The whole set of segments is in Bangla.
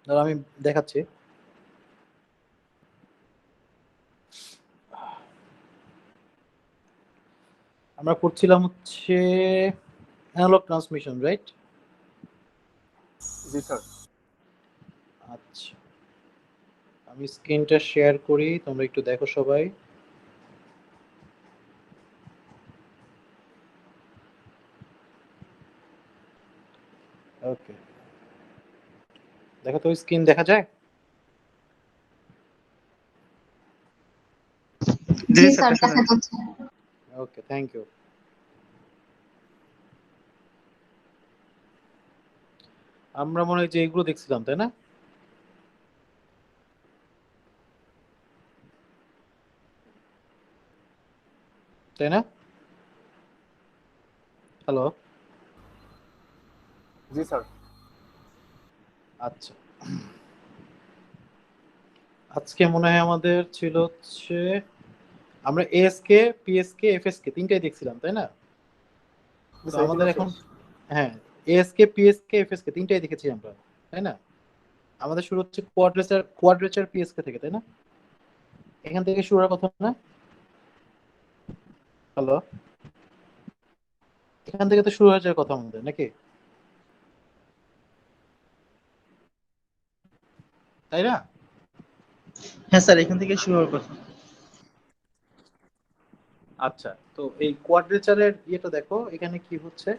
ধরো আমি দেখাচ্ছি। আমরা করছিলাম হচ্ছে অ্যানালগ ট্রান্সমিশন, রাইট? জি স্যার। আচ্ছা, আমি স্ক্রিনটা শেয়ার করি, তোমরা একটু দেখো সবাই। ওকে, দেখো তো স্ক্রিন দেখা যায়? জি স্যার, দেখা যাচ্ছে। ওকে, থ্যাংক ইউ। আমরা মনে হয় যে এগুলো দেখছিলাম, তাই না? তাই না? হ্যালো? জি স্যার। আচ্ছা, আজকে মনে হয় আমাদের ছিল হচ্ছে আমরা এএসকে, পিএসকে, এফএসকে তিনটাই দেখছিলাম, তাই না? জি তো স্যার, আমাদের এগুলো এখন, শেষ। হ্যাঁ, এএসকে, পিএসকে, এফএসকে তিনটাই দেখেছি আমরা, তাই না? আমাদের শুরু হচ্ছে কোয়াড্রেচার পিএসকে থেকে, তাই না? এখান থেকে শুরু হওয়ার কথা না? হ্যালো? এখান থেকে তো শুরু হয়ে যাওয়ার কথা আমাদের, নাকি? তাই না? হ্যাঁ স্যার, এখান থেকে শুরু হওয়ার কথা। আচ্ছা, তো এই কোয়াড্রেচারের ইয়েটা দেখো এখানে কি হচ্ছে।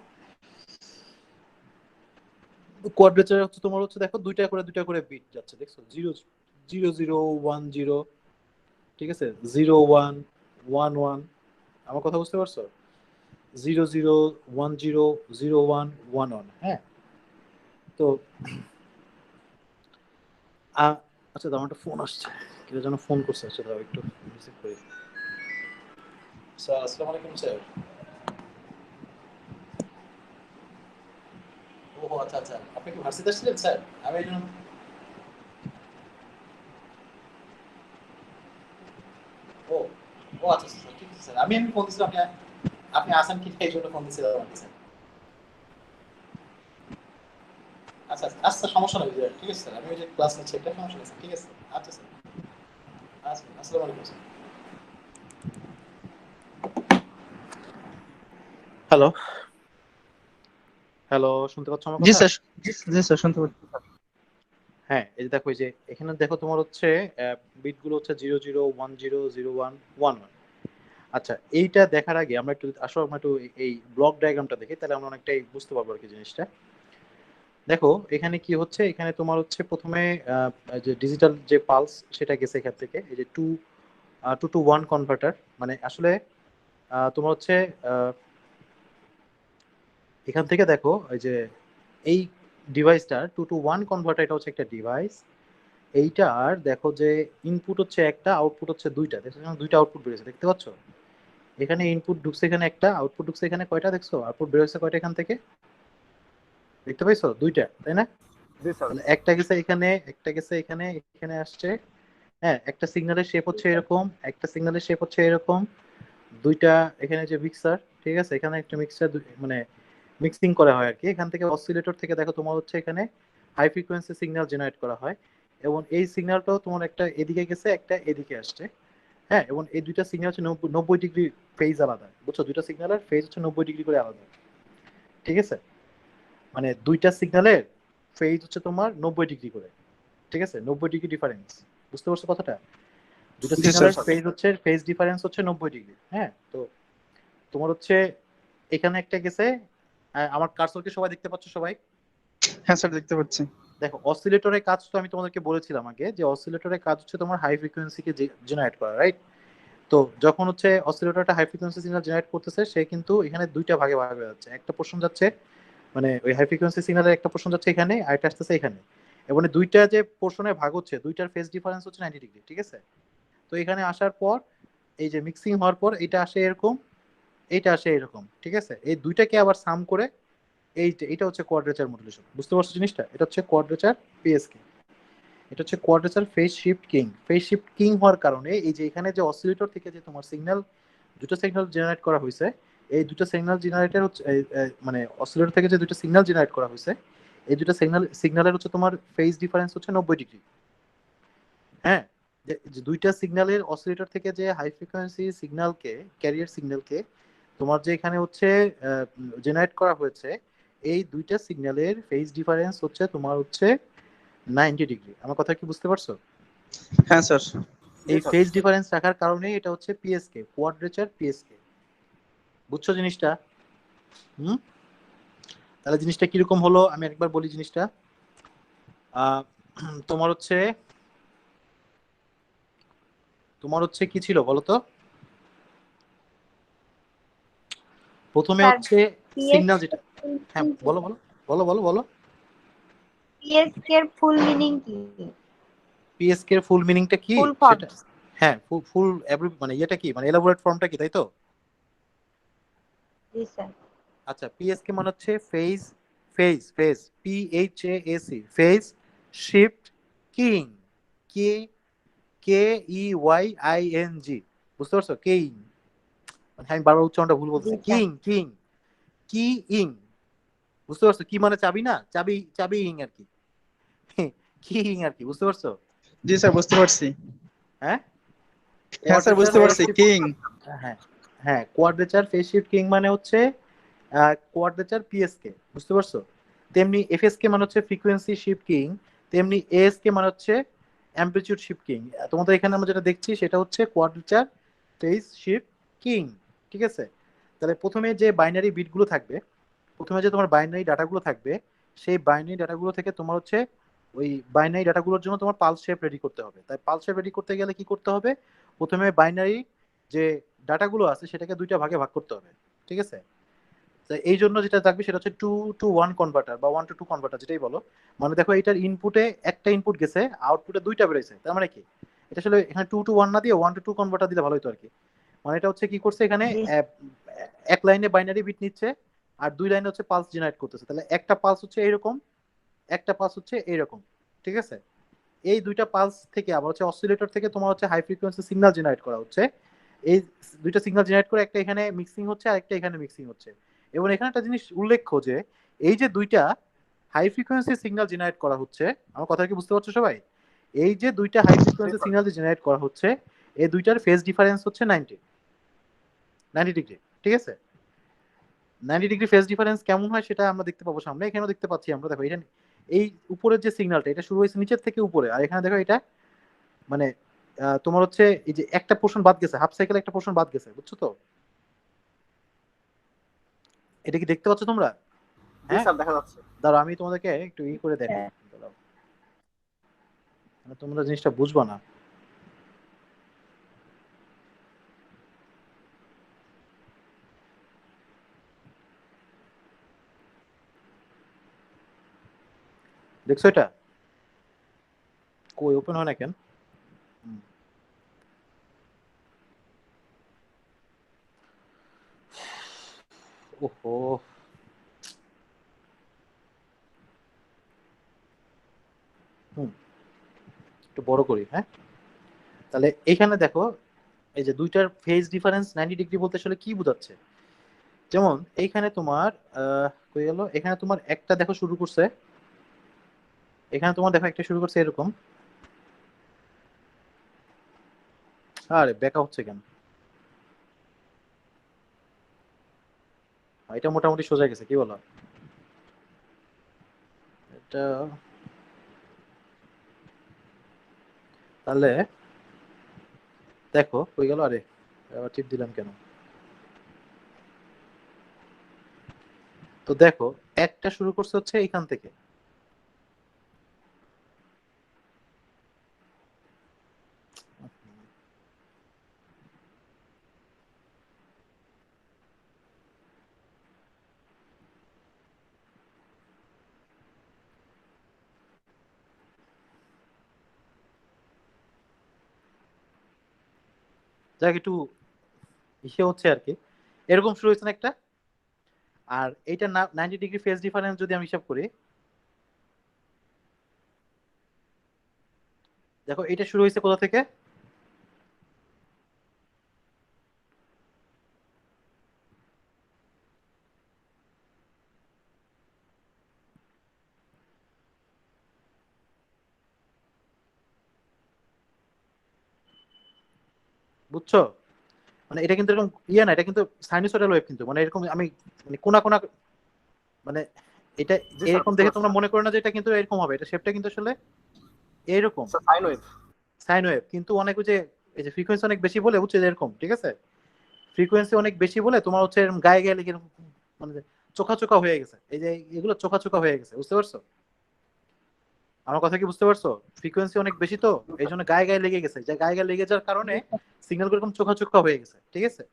কোয়াড্রেচার হচ্ছে তোমার হচ্ছে দেখো দুইটা করে বিট যাচ্ছে, দেখছো? 0 0 0 1 0, ঠিক আছে, 0 1 1 1। আমার কথা বুঝতে পারছো? 0 0 1 0 0 1 1 1। হ্যাঁ, তো আচ্ছা, তো আমার একটা ফোন আসছে, কেউ যেন ফোন করছে। আচ্ছা, দাও একটু রিসিভ করি। স্যার, আসসালামু আলাইকুম স্যার। ও আচ্ছা আচ্ছা, আপনি কি ভার্সিটি আসছিলেন স্যার? আমি এই জন্য, ও ও আচ্ছা আচ্ছা স্যার, ঠিক আছে স্যার। আমি ফোন দিচ্ছিলাম, আপনি আপনি আসেন কি এই জন্য ফোন দিচ্ছিলাম আর কি স্যার। আচ্ছা আচ্ছা আচ্ছা, সমস্যা নেই স্যার, ঠিক আছে স্যার। আমি ওই যে ক্লাস নিচ্ছি, একটা সমস্যা নেই স্যার, ঠিক আছে। আচ্ছা স্যার, আচ্ছা, আসসালামু আলাইকুম স্যার। হ্যালো? হ্যালো, শুনতে পাচ্ছ আমার জি কথা? স্যার, জি স্যার, শুনতে পাচ্ছি। হ্যাঁ, এই যে দেখো, এই যে এখানে দেখো তোমার হচ্ছে বিট গুলো হচ্ছে 0 0 1 0 0 1 1 1। আচ্ছা, এইটা দেখার আগে আমরা একটু আসলে আমরা একটু এই ব্লক ডায়াগ্রামটা দেখি, তাহলে আমরা অনেকটাই বুঝতে পারবো আর কি জিনিসটা। দেখো এখানে কি হচ্ছে, এখানে তোমার হচ্ছে প্রথমে যে ডিজিটাল যে পালস সেটা গেছে এখান থেকে, এই যে to two to one converter. মানে আসলে তোমার হচ্ছে এখান থেকে দেখো এই যে এই ডিভাইসটা 2 to 1 কনভার্টার, এটা হচ্ছে একটা ডিভাইস। এইটার দেখো যে ইনপুট হচ্ছে একটা, আউটপুট হচ্ছে দুইটা। দেখছো এখানে দুইটা আউটপুট বেরোছে, দেখতে পাচ্ছ? এখানে ইনপুট ঢুকছে এখানে একটা, আউটপুট ঢুকছে এখানে কয়টা, দেখছো? আউটপুট বেরোচ্ছে কয়টা এখান থেকে, দেখতে পাইছো? দুইটা, তাই না? জি স্যার। তাহলে একটা গেছে এখানে, একটা গেছে এখানে, এখানে আসছে। হ্যাঁ, একটা সিগন্যালের শেপ হচ্ছে এরকম, একটা সিগন্যালের শেপ হচ্ছে এরকম। দুইটা এখানে যে মিক্সার, ঠিক আছে, এখানে একটা মিক্সার মানে মিক্সিং করা হয় আর কি। এখান থেকে অসিলেটর থেকে দেখো তোমার হচ্ছে এখানে হাই ফ্রিকোয়েন্সি সিগন্যাল জেনারেট করা হয়, এবং এই সিগন্যালটাও তোমার একটা এদিকে গেছে, একটা এদিকে আসছে। হ্যাঁ, এবং এই দুইটা সিগন্যাল হচ্ছে 90 ডিগ্রি ফেজ আলাদা, বুঝছো? দুইটা সিগন্যালের ফেজ হচ্ছে 90 ডিগ্রি করে আলাদা, ঠিক আছে? মানে দুইটা সিগন্যালের ফেজ হচ্ছে তোমার 90 ডিগ্রি করে, ঠিক আছে? 90 ডিগ্রি ডিফারেন্স, বুঝতে পারছো কথাটা? দুটো জি স্যার। সিগন্যালের ফেজ ডিফারেন্স হচ্ছে 90 ডিগ্রি। হ্যাঁ, তো তোমার হচ্ছে এখানে একটা গেছে। আমার কার্সরকে সবাই দেখতে পাচ্ছ সবাই? হ্যাঁ স্যার, দেখতে পাচ্ছি। দেখো, অসিলেটরের কাজ তো আমি তোমাদেরকে বলেছিলাম আগে, যে অসিলেটরের কাজ হচ্ছে তোমার হাই ফ্রিকোয়েন্সিকে জেনারেট করা, রাইট? তো যখন হচ্ছে অসিলেটরটা হাই ফ্রিকোয়েন্সি সিগন্যাল জেনারেট করতেছে, সে কিন্তু এখানে দুইটা ভাগে ভাগ হয়ে যাচ্ছে। একটা পোর্শন যাচ্ছে, মানে ওই হাই ফ্রিকোয়েন্সি সিগন্যালের একটা পোর্শন যাচ্ছে এখানে, আর একটা আসতেছে এখানে। এবং এই দুইটা যে পোর্শনে ভাগ হচ্ছে, দুইটার ফেজ ডিফারেন্স হচ্ছে 90 ডিগ্রি, ঠিক আছে? তো এখানে আসার পর এই যে মিক্সিং হওয়ার পর এটা আসে এরকম, এইটা আসে এরকম, ঠিক আছে? এই দুইটাকে আবার সাম করে এইটা হচ্ছে কোয়াড্রেচার মডুলেশন, বুঝতে পারছো জিনিসটা? এটা হচ্ছে কোয়াড্রেচার পিএসকে, এটা হচ্ছে quadrature phase shift king. Phase shift king হওয়ার কারণে এই যে এখানে যে অসিলেটর থেকে যে তোমার সিগন্যাল, দুটো সিগন্যাল জেনারেট করা হয়েছে, এই দুটো সিগন্যাল জেনারেটর হচ্ছে মানে অসিলেটর থেকে যে দুটো সিগন্যাল জেনারেট করা হয়েছে, এই দুটো সিগন্যালের হচ্ছে তোমার ফেজ ডিফারেন্স হচ্ছে 90 ডিগ্রি। হ্যাঁ, যে দুইটা সিগন্যালের অসিলেটর থেকে যে হাই ফ্রিকোয়েন্সি সিগন্যালকে, ক্যারিয়ার সিগন্যালকে তোমার যে এখানে হচ্ছে জেনারেট করা হয়েছে, এই দুইটা সিগন্যালের ফেজ ডিফারেন্স হচ্ছে তোমার হচ্ছে 90 ডিগ্রি। আমার কথা কি বুঝতে পারছো? হ্যাঁ স্যার। এই ফেজ ডিফারেন্স রাখার কারণে এটা হচ্ছে পিএসকে, কোয়াড্রেচার পিএসকে। বুঝছো জিনিসটা? হুম, তাহলে জিনিসটা কিরকম হলো আমি একবার বলি জিনিসটা। তোমার হচ্ছে কি ছিল বলো তো? প্রথমে স্যার হচ্ছে সিগন্যাল যেটা, হ্যাঁ বলো বলো বলো বলো বলো। পিএসকে এর ফুল মিনিং কি? পিএসকে এর ফুল মিনিংটা কি ফুল ফর্ম। সেটা, হ্যাঁ ফুল মানে এটা কি মানে এলাবোরেট ফর্মটা কি, তাই তো? জি স্যার। আচ্ছা, পিএসকে মানে হচ্ছে phase, phase PHAC, phase shift keying, কে কে EYING। বুঝতে পারছো? কিং, আমি বারবার উচ্চারণটা ভুল জি বলতেছি। স্যার। কি ইং, বুঝতে পারছো? কি মানে চাবি না, চাবি ইং আর কি। কি ইং আর কি, বুঝতে পারছো? জি স্যার বুঝতে পারছি। হ্যাঁ, হ্যাঁ স্যার বুঝতে পারছি, কিং। হ্যাঁ হ্যাঁ, কোয়াড্রেচার ফেজ শিফট কিং মানে হচ্ছে কোয়াড্রেচার পিএসকে, বুঝতে পারছো? তেমনি এফএসকে মানে হচ্ছে ফ্রিকোয়েন্সি শিফট কিং, তেমনি এএসকে মানে হচ্ছে অ্যামপ্লিটিউড শিফট কিং। তোমাদের এখানে আমরা যেটা দেখছি সেটা হচ্ছে কোয়াড্রেচার ফেজ শিফট কিং। ঠিক আছে, তাহলে প্রথমে যে বাইনারি বিটগুলো থাকবে, প্রথমে যে তোমার বাইনারি ডাটাগুলো থাকবে, সেই বাইনারি ডাটাগুলো থেকে তোমার হচ্ছে ওই বাইনারি ডাটাগুলোর জন্য তোমার পালস শেপ রেডি করতে হবে। তাই পালস শেপ রেডি করতে গেলে কি করতে হবে? প্রথমে বাইনারি যে ডাটাগুলো আছে সেটাকে দুইটা ভাগে ভাগ করতে হবে। ঠিক আছে, তো এই জন্য যেটা থাকবে সেটা হচ্ছে 2 to 1 কনভার্টার বা 1 to 2 কনভার্টার, যেটাই বলো। মানে দেখো এটার ইনপুটে একটা ইনপুট গেছে, আউটপুটে দুইটা বেরোইছে, তার মানে কি এটা আসলে এখানে 2 to 1 না দিয়ে 1 to 2 কনভার্টার দিলে ভালো হতো আর কি। মানে এটা হচ্ছে কি করছে এখানে, জি এক লাইনে বাইনারি বিট নিচ্ছে আর দুই লাইনে হচ্ছে পালস জেনারেট করতেছে। তাহলে একটা পালস হচ্ছে এইরকম, একটা পালস হচ্ছে এইরকম। ঠিক আছে, এই দুইটা পালস থেকে আবার হচ্ছে অসিলেটর থেকে তোমার হচ্ছে হাই ফ্রিকোয়েন্সি সিগন্যাল জেনারেট করা হচ্ছে। এই দুইটা সিগন্যাল জেনারেট করে একটা এখানে মিক্সিং হচ্ছে আর একটা এখানে মিক্সিং হচ্ছে। এবং এখানে একটা জিনিস উল্লেখ্য যে এই যে দুইটা হাই ফ্রিকোয়েন্সি সিগন্যাল জেনারেট করা হচ্ছে, আমার কথা কি বুঝতে পারছো সবাই? এই যে দুইটা হাই ফ্রিকোয়েন্সি সিগন্যাল জেনারেট করা হচ্ছে, এই দুইটার ফেজ ডিফারেন্স হচ্ছে 90 ডিগ্রি। ঠিক আছে, 90 ডিগ্রি ফেজ ডিফারেন্স কেমন হয় সেটা আমরা দেখতে পাবো সামনে। এখানেও দেখতে পাচ্ছি আমরা, দেখো এটা এই উপরের যে সিগন্যালটা এটা শুরু হয়েছে নিচের থেকে উপরে, আর এখানে দেখো এটা মানে তোমার হচ্ছে এই যে একটা পোর্শন বাদ গেছে, হাফ সাইকেল একটা পোর্শন বাদ গেছে, বুঝছো তো? এটা কি দেখতে পাচ্ছ তোমরা? জি হ্যাঁ, স্যার দেখা যাচ্ছে। দাঁড়াও আমি তোমাদেরকে একটু করে দেখাই। স্যার। দাঁড়াও, মানে তোমরা জিনিসটা বুঝবা না। দেখছো এটা কই ওপেন হয় না কেন? হুম। ওহো, হুম, একটু বড় করি, হ্যাঁ। তাহলে এখানে দেখো এই যে দুইটার ফেজ ডিফারেন্স 90 ডিগ্রি বলতে আসলে কি বোঝাচ্ছে? যেমন এইখানে তোমার কই গেল, এখানে তোমার একটা দেখো শুরু করছে, এখানে তোমার দেখো একটা শুরু করছে এরকম। আরে বেকা হচ্ছে কেন? এটা মোটামুটি সোজা গেছে, কি বলো? এটা তাহলে দেখো কই গেল, আরে আবার টিপ দিলাম কেন? তো দেখো একটা শুরু করছে হচ্ছে এখান থেকে, যাক একটু ইসে হচ্ছে আর কি, এরকম শুরু হয়েছে না একটা। আর এইটা 90 ডিগ্রি ফেজ ডিফারেন্স যদি আমি হিসাব করি, দেখো এটা শুরু হয়েছে কোথা থেকে? বুঝছো? মানে এটা কিন্তু এরকম ইয়ে না, এটা কিন্তু সাইনুসয়েডাল ওয়েভ, কিন্তু মানে এরকম আমি মানে কোনা কোনা মানে এটা জি স্যার, এরকম বুঝতে দেখে পারছি। তোমরা মনে করো না যে এটা কিন্তু এরকম হবে, এটা শেপটা কিন্তু আসলে এরকম sir sine wave. Sine wave, কিন্তু অনেক ওই যে এই যে ফ্রিকোয়েন্সি অনেক বেশি বলে বুঝছো যে এরকম, ঠিক আছে? ফ্রিকোয়েন্সি অনেক বেশি বলে তোমার হচ্ছে এরকম গায়ে গায়ে লেগে এরকম মানে যে চোখা চোখা হয়ে গেছে, এই যে এগুলো চোখা চোখা হয়ে গেছে, বুঝতে পারছো আমার কথা কি? বুঝতে পারছো? ফ্রিকোয়েন্সি অনেক বেশি তো এই জন্য গায়ে গায়ে লেগে গেছে, যে গায়ে গায়ে লেগে যাওয়ার কারণে সিগন্যাল এরকম চোখা চোখা হয়ে গেছে, ঠিক আছে?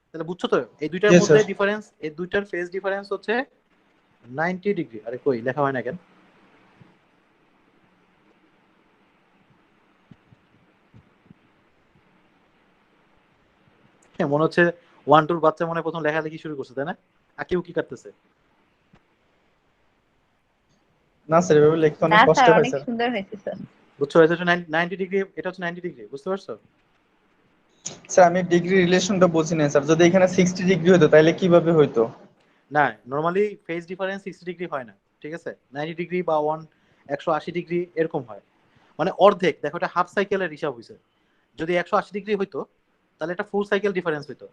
তাহলে বুঝছো তো এই দুইটার জি মধ্যে স্যার। ডিফারেন্স, এই দুইটার ফেজ ডিফারেন্স হচ্ছে 90 ডিগ্রি। আরে কই লেখা হয় না কেন? হ্যাঁ, মনে হচ্ছে 1-2 বাচ্চা মনে হয় প্রথম লেখালেখি শুরু করছে, তাই না? আঁকি উকি কাটতেছে। না স্যার, এভাবে লিখতে না অনেক কষ্ট স্যার, হয় অনেক স্যার। সুন্দর হয়েছে স্যার। বুঝছো? এটা হচ্ছে 90 ডিগ্রি, এটা হচ্ছে 90 ডিগ্রি, বুঝতে পারছো? স্যার আমি ডিগ্রি রিলেশনটা বুঝি না স্যার, যদি এখানে 60 ডিগ্রি হতো তাহলে কিভাবে হইতো? না, নরমালি ফেজ ডিফারেন্স 60 ডিগ্রি হয় না, ঠিক আছে? 90 ডিগ্রি বা 180 ডিগ্রি এরকম হয়, মানে অর্ধেক। দেখো এটা হাফ সাইকেলের হিসাব হয়েছে। যদি 180 ডিগ্রি হইতো তাহলে এটা ফুল সাইকেল ডিফারেন্স হইতো।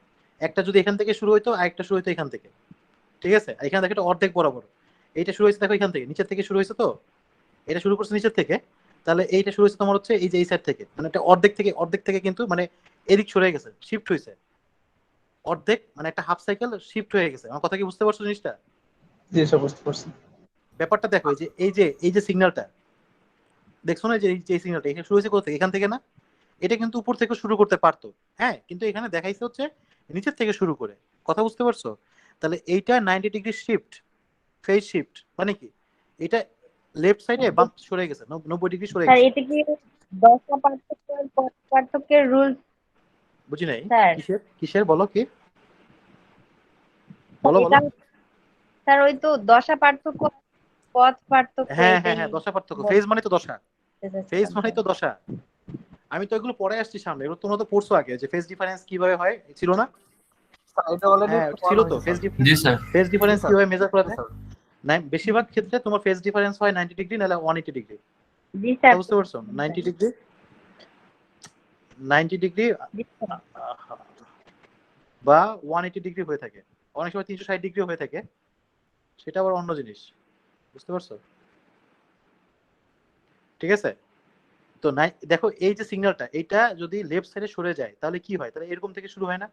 একটা যদি এখান থেকে শুরু হইতো আর একটা শুরু হইতো এখান থেকে, ঠিক আছে? এখানে দেখো এটা অর্ধেক বরাবর, এইটা শুরু হয়েছে দেখো এখান থেকে, নিচের থেকে শুরু হয়েছে তো, এটা শুরু করছে নিচের থেকে, তাহলে এইটা শুরু হয়েছে তোমার হচ্ছে এই যে এই সাইড থেকে, মানে এটা অর্ধেক থেকে কিন্তু মানে এদিক সরে গেছে, শিফট হয়েছে অর্ধেক, মানে একটা হাফ সাইকেল শিফট হয়ে গেছে। আমার কথা কি বুঝতে পারছো জিনিসটা? জি স্যার, বুঝতে পারছি। ব্যাপারটা দেখো, এই যে সিগন্যালটা দেখছো না, যে সিগন্যালটা এখানে শুরু হয়েছে কোথা থেকে? এখান থেকে না? এটা কিন্তু উপর থেকে শুরু করতে পারতো, হ্যাঁ, কিন্তু এখানে দেখাইছে হচ্ছে নিচের থেকে শুরু করে। কথা বুঝতে পারছো? তাহলে এইটা 90 ডিগ্রি শিফট, ফেজ শিফট মানে কি? এটা লেফট সাইডে বাম সরে গেছে, 90 ডিগ্রি সরে স্যার গেছে। এটা কি দশটা পার্থক্যের পার্থক্যের রুল বুঝি নাই স্যার? কিসের কিসের, বলো কি? বলো বলো। এটা স্যার ওই তো দশা পার্থক্য, পথ পার্থক্য, হ্যাঁ হ্যাঁ এটাই হ্যাঁ, দশা পার্থক্য, ফেজ বলতে মানে তো দশা, ফেজ চাচ্ছিলাম মানে স্যার। তো দশা। আমি তো এগুলো পরে আসছি সামনে, এগুলো তোমরা তো পড়ছো আগে যে ফেজ ডিফারেন্স কিভাবে হয়, ছিল না? স্যার এটা অলরেডি হ্যাঁ ছিল পড়ানো তো, হয়েছে ফেজ স্যার। জি স্যার। ফেজ জি ডিফারেন্স স্যার। কিভাবে মেজার করা জি যায়? স্যার। বেশিরভাগ ক্ষেত্রে তোমার ফেজ ডিফারেন্স হয় 90 ডিগ্রি, নাহলে 180 ডিগ্রি। জি কথা স্যার। বুঝতে পারছো? 90 ডিগ্রি, 90 ডিগ্রি জি স্যার। বা 180 ডিগ্রি হয়ে থাকে, অনেক সময় 360 ডিগ্রি হয়ে থাকে, সেটা আবার অন্য জিনিস, বুঝতে পারছো? ঠিক আছে? তো দেখো এই যে সিগন্যালটা, এটা যদি লেফট সাইডে সরে যায় তাহলে কি হয়? তাহলে এরকম থেকে শুরু হয় না?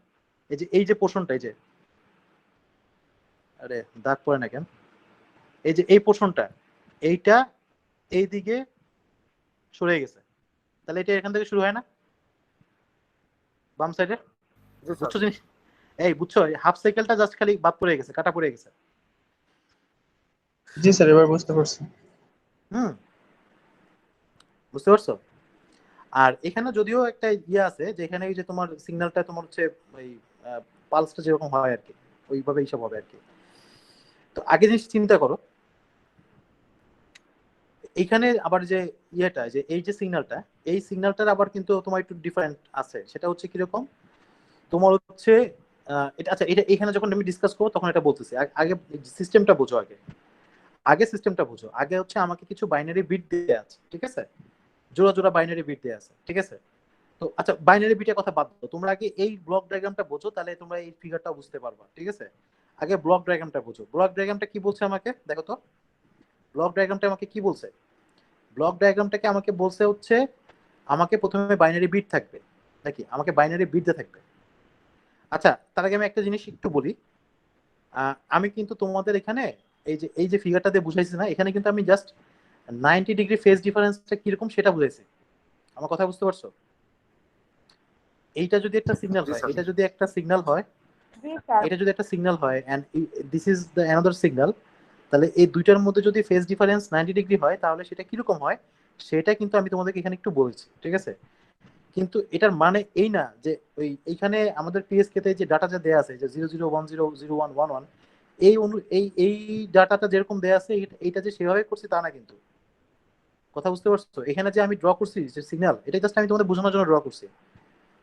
এই যে পোর্শনটা, এই যে, আরে দাগ পড়ে না কেন? এই যে এই পোর্শনটা, এইটা এইদিকে সরে গেছে, তাহলে এটা এখান থেকে শুরু হয় না বাম সাইডে? জি স্যার। বুঝছো জিনিস? এই বুঝছো, হাফ সাইকেলটা জাস্ট খালি বাদ পড়ে গেছে, কাটা পড়ে গেছে। জি স্যার, এবার বুঝতে পারছি। হুম, বুঝতে পারছো? আর এখানে যদিও একটা ইয়ে আছে যে এখানে এই যে তোমার সিগন্যালটা তোমার হচ্ছে ওই পালসটা যেরকম হয় আর কি, ওইভাবে হিসাব হবে আর কি। তো আগে জিনিস চিন্তা করো, এইখানে আবার যে ইয়েটা, যে এই যে সিগন্যালটা, এই সিগন্যালটার আবার কিন্তু তোমার একটু ডিফারেন্ট আছে। সেটা হচ্ছে কিরকম? তোমার হচ্ছে এটা, আচ্ছা, এটা এখানে যখন আমি ডিসকাস করবো তখন এটা বলতেছি, আগে সিস্টেমটা বোঝো। আগে সিস্টেমটা বুঝো। আগে হচ্ছে আমাকে কিছু বাইনারি বিট দিয়ে আছে, ঠিক আছে? জোড়া জোড়া বাইনারি বিট দিয়ে আছে, ঠিক আছে? তো আচ্ছা, বাইনারি বিটের কথা বাদ দাও, তোমরা আগে এই ব্লক ডায়াগ্রামটা বোঝো, তাহলে তোমরা এই ফিগারটা বুঝতে পারবা, ঠিক আছে? আগে ব্লক ডায়াগ্রামটা বোঝো। ব্লক ডায়াগ্রামটা কি বলছে আমাকে দেখো তো। ব্লক ডায়াগ্রামটা আমাকে কি বলছে? ব্লক ডায়াগ্রামটাকে আমাকে বলছে হচ্ছে আমাকে প্রথমে বাইনারি বিট থাকবে, নাকি আমাকে বাইনারি বিট দিয়ে থাকবে। আচ্ছা, তার আগে আমি একটা জিনিস একটু বলি। আমি কিন্তু তোমাদের এখানে এই যে ফিগারটা দিয়ে বুঝাইছি না, এখানে কিন্তু আমি জাস্ট 90 ডিগ্রি ফেজ ডিফারেন্সটা কিরকম সেটা বুঝাইছি। আমার কথা বুঝতে পারছো? এইটা যদি একটা সিগন্যাল জি হয়, স্যার। এটা যদি একটা সিগন্যাল হয়, জি স্যার। এটা যদি একটা সিগন্যাল হয় and this is the another signal, তাহলে এই দুইটার মধ্যে যদি ফেজ ডিফারেন্স 90 ডিগ্রি হয় তাহলে সেটা কিরকম হয় সেটা কিন্তু আমি তোমাদেরকে এখানে একটু বলছি, ঠিক আছে? কিন্তু এটার মানে এই না যে এইখানে আমাদের পিএসকে তে যে ডাটা যা দেয়া আছে যে 00100111, এই ডাটাটা যেরকম দেয়া আছে এইটা যে সেভাবে করছি তা না কিন্তু। কথা বুঝতে পারছো? এখানে যে আমি ড্র করছি যে সিগন্যাল, এটা জাস্ট আমি তোমাদের বোঝানোর জন্য ড্র করছি।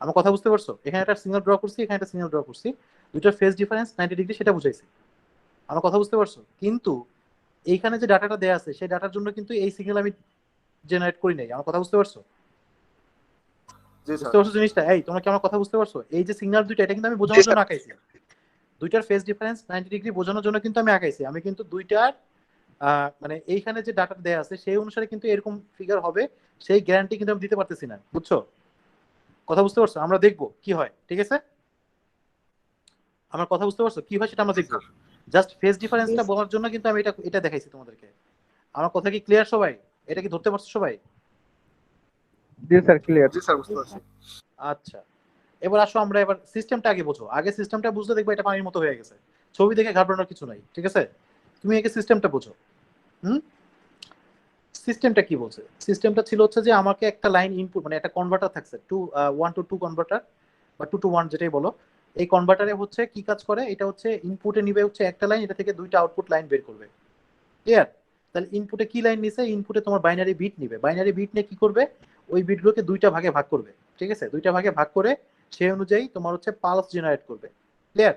আমার কথা বুঝতে পারছো? এখানে একটা সিগন্যাল ড্র করছি, এখানে একটা সিগন্যাল ড্র করছি, দুইটার ফেজ ডিফারেন্স 90 ডিগ্রি সেটা বুঝাইছি। আমার কথা বুঝতে পারছো? কিন্তু এইখানে যে ডাটাটা দেয়া আছে সেই ডাটার জন্য কিন্তু এই সিগন্যাল আমি জেনারেট করি নাই। আমার কথা বুঝতে পারছো? জি স্যার বুঝতে পারছো জিনিসটা? এই তোমরা কি আমার কথা বুঝতে পারছো? এই যে সিগন্যাল দুইটা এটা কিন্তু আমি বোঝানোর জন্য আঁকাইছি। দুইটার ফেজ ডিফারেন্স 90 ডিগ্রি বোঝানোর জন্য কিন্তু আমি আঁকাইছি। আমি কিন্তু দুইটার মানে এইখানে যে ডাটা দেয়া আছে সেই অনুসারে কিন্তু এরকম ফিগার হবে সেই গ্যারান্টি কিন্তু আমি দিতে পারতেছি না। বুঝছো? কথা বুঝতে পারছো? আমরা দেখবো কি হয়, ঠিক আছে? আমার কথা বুঝতে পারছো? কি হয় সেটা আমরা দেখবো। জাস্ট ফেজ ডিফারেন্সটা বলার জন্য কিন্তু আমি এটা এটা দেখাইছি তোমাদেরকে। আমার কথা কি ক্লিয়ার সবাই? এটা কি ধরতে পারছো সবাই? জি স্যার ক্লিয়ার। জি স্যার বুঝতে পারছি আচ্ছা, এবার আসো আমরা এবার সিস্টেমটা আগে বোঝো। আগে সিস্টেমটা বুঝলে দেখবে এটা পানির মতো হয়ে গেছে। ছবি দেখে ঘাবড়ানোর কিছু নাই, ঠিক আছে? তুমি আগে সিস্টেমটা বোঝো। হুম, সিস্টেমটা কি বলছে? সিস্টেমটা ছিল হচ্ছে যে আমাকে একটা লাইন ইনপুট মানে একটা কনভার্টার থাকছে 1 to 2 কনভার্টার বা 2 to 1 যেটাই বলো। এই কনভার্টারে হচ্ছে কি কাজ করে? এটা হচ্ছে ইনপুটে নিবে হচ্ছে একটা লাইন, এটা থেকে দুইটা আউটপুট লাইন বের করবে। ক্লিয়ার? তাহলে ইনপুটে কি লাইন নিছে? ইনপুটে তোমার বাইনারি বিট নিবে। বাইনারি বিট নিয়ে কি করবে? ওই বিটগুলোকে দুইটা ভাগে ভাগ করবে, ঠিক আছে? দুইটা ভাগে ভাগ করে সেই অনুযায়ী তোমার হচ্ছে পালস জেনারেট করবে। ক্লিয়ার?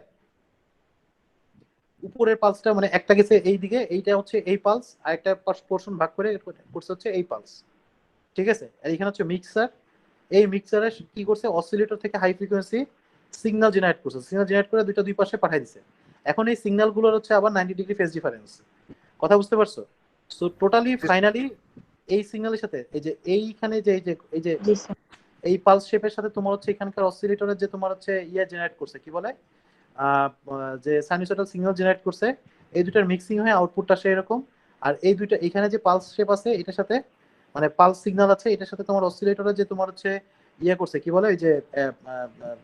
উপরের পালসটা মানে একটা গেছে এই দিকে, এইটা হচ্ছে এই পালস, আর একটা পোর্শন ভাগ করে করছে হচ্ছে এই পালস, ঠিক আছে? আর এখানে হচ্ছে মিক্সার। এই মিক্সারে কি করছে? অসিলেটর থেকে হাই ফ্রিকোয়েন্সি সিগন্যাল জেনারেট করছে। সিগন্যাল জেনারেট করে দুইটা দুই পাশে পাঠিয়ে দিছে। এখন এই সিগন্যাল গুলোর হচ্ছে আবার 90 ডিগ্রি ফেজ ডিফারেন্স। কথা বুঝতে পারছো? সো টোটালি ফাইনালি এই সিগন্যালের সাথে এই যে এইখানে যে এই যে জি স্যার এই পালস শেপের সাথে তোমার হচ্ছে এখানকার অসিলেটরের যে তোমার হচ্ছে ইয়ে জেনারেট করছে, কি বলে, যে সাইনুসয়েডাল সিগন্যাল জেনারেট করছে, এই দুটার মিক্সিং হয়ে আউটপুটটা আসে এরকম। আর এই দুইটা এখানে যে পালস শেপ আছে এটার সাথে মানে পালস সিগন্যাল আছে এটার সাথে তোমার অসিলেটরে যে তোমার হচ্ছে ইয়ে করছে, কি বলে, ওই যে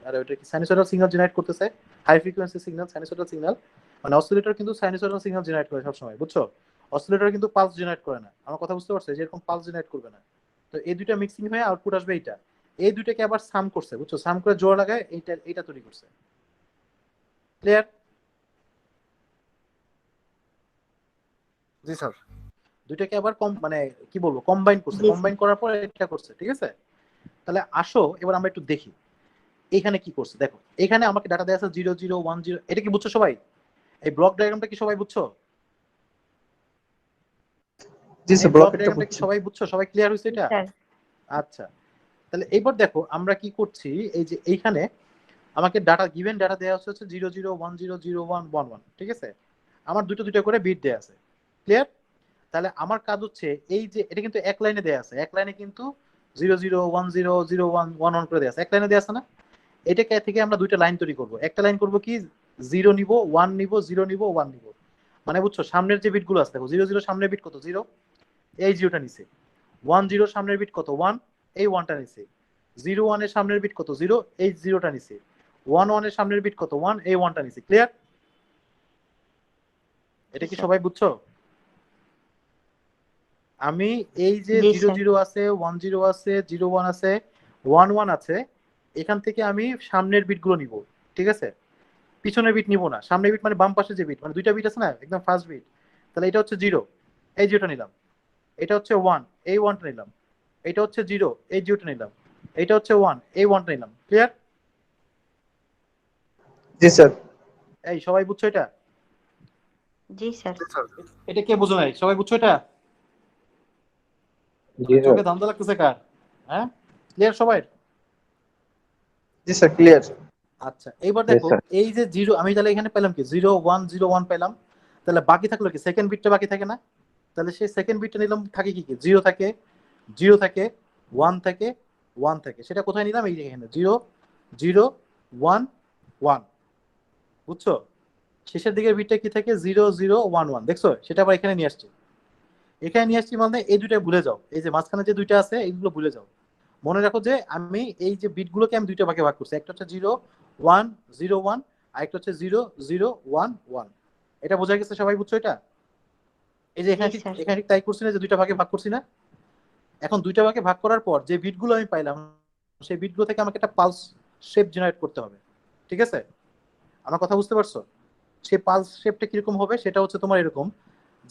আরে ওইটা কি সাইনুসয়েডাল সিগন্যাল জেনারেট করতেছে, হাই ফ্রিকোয়েন্সি সিগন্যাল, সাইনুসয়েডাল সিগন্যাল। মানে অসিলেটর কিন্তু সাইনুসয়েডাল সিগন্যাল জেনারেট করে সবসময়, বুঝছো? অসিলেটর কিন্তু পালস জেনারেট করে না। আমার কথা বুঝতে পারছো? যেরকম পালস জেনারেট করবে না। তো এই দুইটা মিক্সিং হয়ে আউটপুট আসবে এইটা। এই দুইটাকে আবার সাম করছে, বুঝছো? সাম করে জোড়া লাগায় এইটা তৈরি করছে। ক্লিয়ার? জি স্যার দুইটাকে আবার কম মানে কি বলবো কম্বাইন করছে। জি, কম্বাইন করার পর এটা করছে, ঠিক আছে? তাহলে আসো এবার আমরা একটু দেখি এখানে কি করছে। দেখো এখানে আমাকে ডাটা দেওয়া আছে 0010। এটা কি বুঝছো সবাই? এই ব্লক ডায়াগ্রামটা কি সবাই বুঝছো? জি এই স্যার ব্লক ব্লকেটটা ডায়াগ্রামটা কি বুঝছি। সবাই বুঝছো? সবাই ক্লিয়ার হয়েছে জি এটা? স্যার আচ্ছা, তাহলে এইবার দেখো আমরা কি করছি। এই যে এইখানে আমাকে ডাটা গিভেন ডাটা দেওয়া হচ্ছে 00100111, ঠিক আছে? আমার দুটো দুটো করে বিট দেওয়া আছে। ক্লিয়ার? তাহলে আমার কাজ হচ্ছে এই যে এটা কিন্তু এক লাইনে দেয়া আছে, এক লাইনে কিন্তু 00100111 করে দেয়া আছে, এক লাইনে দেয়া আছে না? এটাকে থেকে আমরা দুইটা লাইন তৈরি করব। একটা লাইন করব কি, 0 নিব, 1 নিব, 0 নিব, 1 নিব। মানে বুঝছো সামনের যে বিটগুলো আছে, দেখো 00 সামনের বিট কত? 0, এই 0টা নিছে। 10 সামনের বিট কত? 1, এই 1টা নিছে। 01 এর সামনের বিট কত? 0, এই 0টা নিছে। 11 এর সামনের বিট কত? 1, এই 1টা নিছে। ক্লিয়ার? এটা কি সবাই বুঝছো? আমি এই যে জি 00 স্যার আছে, 10 আছে, 01 আছে, 11 আছে, এখান থেকে আমি সামনের বিট গুলো নিব, ঠিক আছে? পিছনের বিট নিব না। সামনের বিট মানে বাম পাশে যে বিট, মানে দুইটা বিট আছে না, একদম ফার্স্ট বিট। তাহলে এটা হচ্ছে 0, এই 0টা নিলাম। এটা হচ্ছে 1, এই 1টা নিলাম। এটা হচ্ছে 0, এই 0টা নিলাম। এটা হচ্ছে 1, এই 1টা নিলাম। ক্লিয়ার? জি স্যার। এই সবাই বুঝছো এটা? জি স্যার জি স্যার এটা কে বুঝো নাই? সবাই বুঝছো এটা? জি স্যার। চোখে ধান্দা লাগতেছে কার? হ্যাঁ, ক্লিয়ার সবাই? জি স্যার ক্লিয়ার। আচ্ছা, এবার Yes, দেখো sir. এই যে 0 আমি তাহলে এখানে পেলাম কি 0101 পেলাম। তাহলে বাকি থাকলো কি? সেকেন্ড বিটটা বাকি থাকে না? তাহলে সেই সেকেন্ড বিটটা নিলাম, থাকে কি কি? 0 থাকে, 0 থাকে, 1 থাকে, 1 থাকে। সেটা কোথায় নিলাম? এই যে এখানে 0 0 1 1। বুঝছো? শেষের দিকের বিটটা কি থাকে? 0 0 1 1। দেখছো? সেটা আবার এখানে নিয়ে আসছি। এখানে নিয়ে আসছি মানে এই দুইটা ভুলে যাও। এই যে মাঝখানে যে দুইটা আছে এইগুলো ভুলে যাও। মনে রাখো যে আমি এই যে বিটগুলোকে আমি দুইটা ভাগে ভাগ করছি। একটা হচ্ছে 0101, আর একটা হচ্ছে 0011। এটা বোঝা গেছে? সবাই বুঝছো এটা? এই যে এখানে জি স্যার এখানে ঠিক তাই করছি না, যে দুইটা ভাগে ভাগ করছি না? এখন দুইটা ভাগে ভাগ করার পর যে বিটগুলো আমি পাইলাম সেই বিটগুলো থেকে আমাকে একটা পালস শেপ জেনারেট করতে হবে, ঠিক আছে? আমার কথা বুঝতে পারছো? সেই পালস শেপটা কিরকম হবে সেটা হচ্ছে তোমার এরকম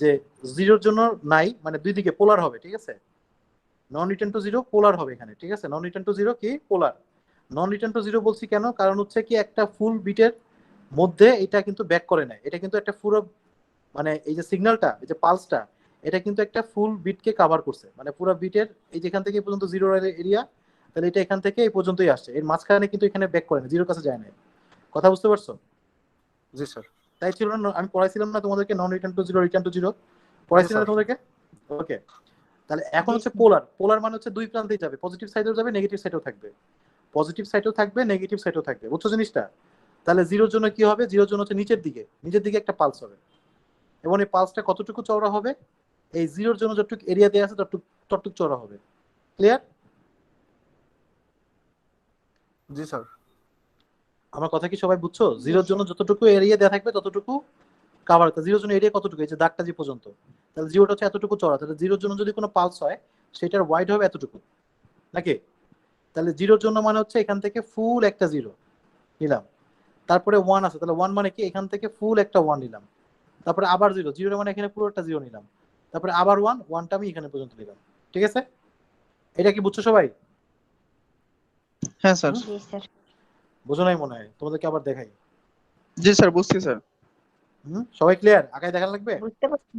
যে 0-র জন্য নাই, মানে দুই দিকে পোলার হবে, ঠিক আছে? নন রিটার্ন টু জিরো পোলার হবে এখানে, ঠিক আছে? নন রিটার্ন টু জিরো কি পোলার। নন রিটার্ন টু জিরো বলছি কেন? কারণ হচ্ছে কি একটা ফুল বিটের মধ্যে এটা কিন্তু ব্যাক করে নেয়। এটা কিন্তু একটা পুরো মানে এই যে সিগন্যালটা, এই যে পালসটা, এটা কিন্তু একটা ফুল বিটকে কভার করছে। মানে পুরো বিটের এই যেখান থেকে পর্যন্ত জিরো এরিয়া, তাহলে এটা এখান থেকে এই পর্যন্তই আসছে, এর মাঝখানে কিন্তু এখানে ব্যাক করে না, জিরোর কাছে যায় না। কথা বুঝতে পারছো? জি স্যার। তাই ছিল না, আমি পড়াইছিলাম না তোমাদেরকে non return to zero, return to zero জি পড়াইছিলাম না স্যার। তোমাদেরকে? ওকে, তাহলে এখন জি হচ্ছে স্যার। পোলার। পোলার মানে হচ্ছে দুই প্রান্তেই যাবে, পজিটিভ সাইডেও যাবে, নেগেটিভ সাইডেও থাকবে, পজিটিভ সাইডেও থাকবে, নেগেটিভ সাইডেও থাকবে। বুঝছো জিনিসটা? তাহলে জিরোর জন্য কি হবে? জিরোর জন্য হচ্ছে নিচের দিকে, নিচের দিকে একটা পালস হবে, এবং এই পালসটা কতটুকু চওড়া হবে? এই জিরোর জন্য যতটুকু এরিয়া দেওয়া আছে ততটুকু চওড়া হবে। ক্লিয়ার? জি স্যার। আমার কথা কি সবাই বুঝছো? জি জিরোর জন্য স্যার। যতটুকু এরিয়া দেওয়া থাকবে ততটুকু কাভার করতে। জিরোর জন্য এরিয়া কতটুকু? এই যে দাগটা যে পর্যন্ত, তাহলে জিরোটা হচ্ছে এতটুকু চওড়া। তাহলে জিরোর জন্য যদি কোনো পালস হয় সেটার ওয়াইড হবে এতটুকু, নাকি? তাহলে জিরোর জন্য মানে হচ্ছে এখান থেকে ফুল একটা জিরো নিলাম, তারপরে ওয়ান আছে, তাহলে ওয়ান মানে কি? এখান থেকে ফুল একটা ওয়ান নিলাম, তারপরে আবার জিরো, জিরো মানে এখানে পুরো একটা জিরো নিলাম, তারপরে আবার ওয়ান, ওয়ানটা আমি এখানে পর্যন্ত নিলাম। ঠিক আছে? এটা কি বুঝছো সবাই? হ্যাঁ স্যার। জি স্যার। বুঝো নাই মনে হয়, তোমাদেরকে আবার দেখাই। জি স্যার, বুঝছি স্যার। সবাই ক্লিয়ার? আঁকায় দেখা লাগবে? বুঝতে পারছি।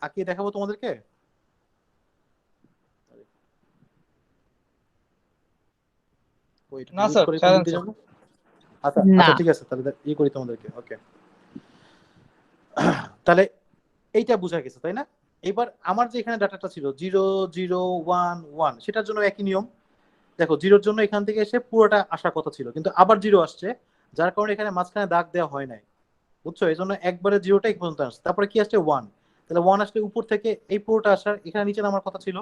আঁকিয়ে দেখাবো তোমাদেরকে? ওই না ডিলিট স্যার, করে কোন ছাড়েন দিক দিয়ে স্যার। যাবো? আচ্ছা না। আচ্ছা, ঠিক আছে, তাহলে করি তোমাদেরকে। ওকে, তাহলে এইটা বোঝা গেছে তাই না? এবার আমার যে এখানে ডাটাটা ছিল 0 0 1 1, সেটার জন্য একই নিয়ম। দেখো জিরোর জন্য এখান থেকে এসে পুরোটা আসার কথা ছিল, কিন্তু আবার জিরো আসছে, যার কারণে এখানে মাঝখানে দাগ দেওয়া হয় নাই। বুঝছো? এই জন্য একবারে জিরোটা এই পর্যন্ত আসছে, তারপরে কি আসছে? ওয়ান। তাহলে ওয়ান আসলে উপর থেকে এই পুরোটা আসার, এখানে নিচে নামার কথা ছিল,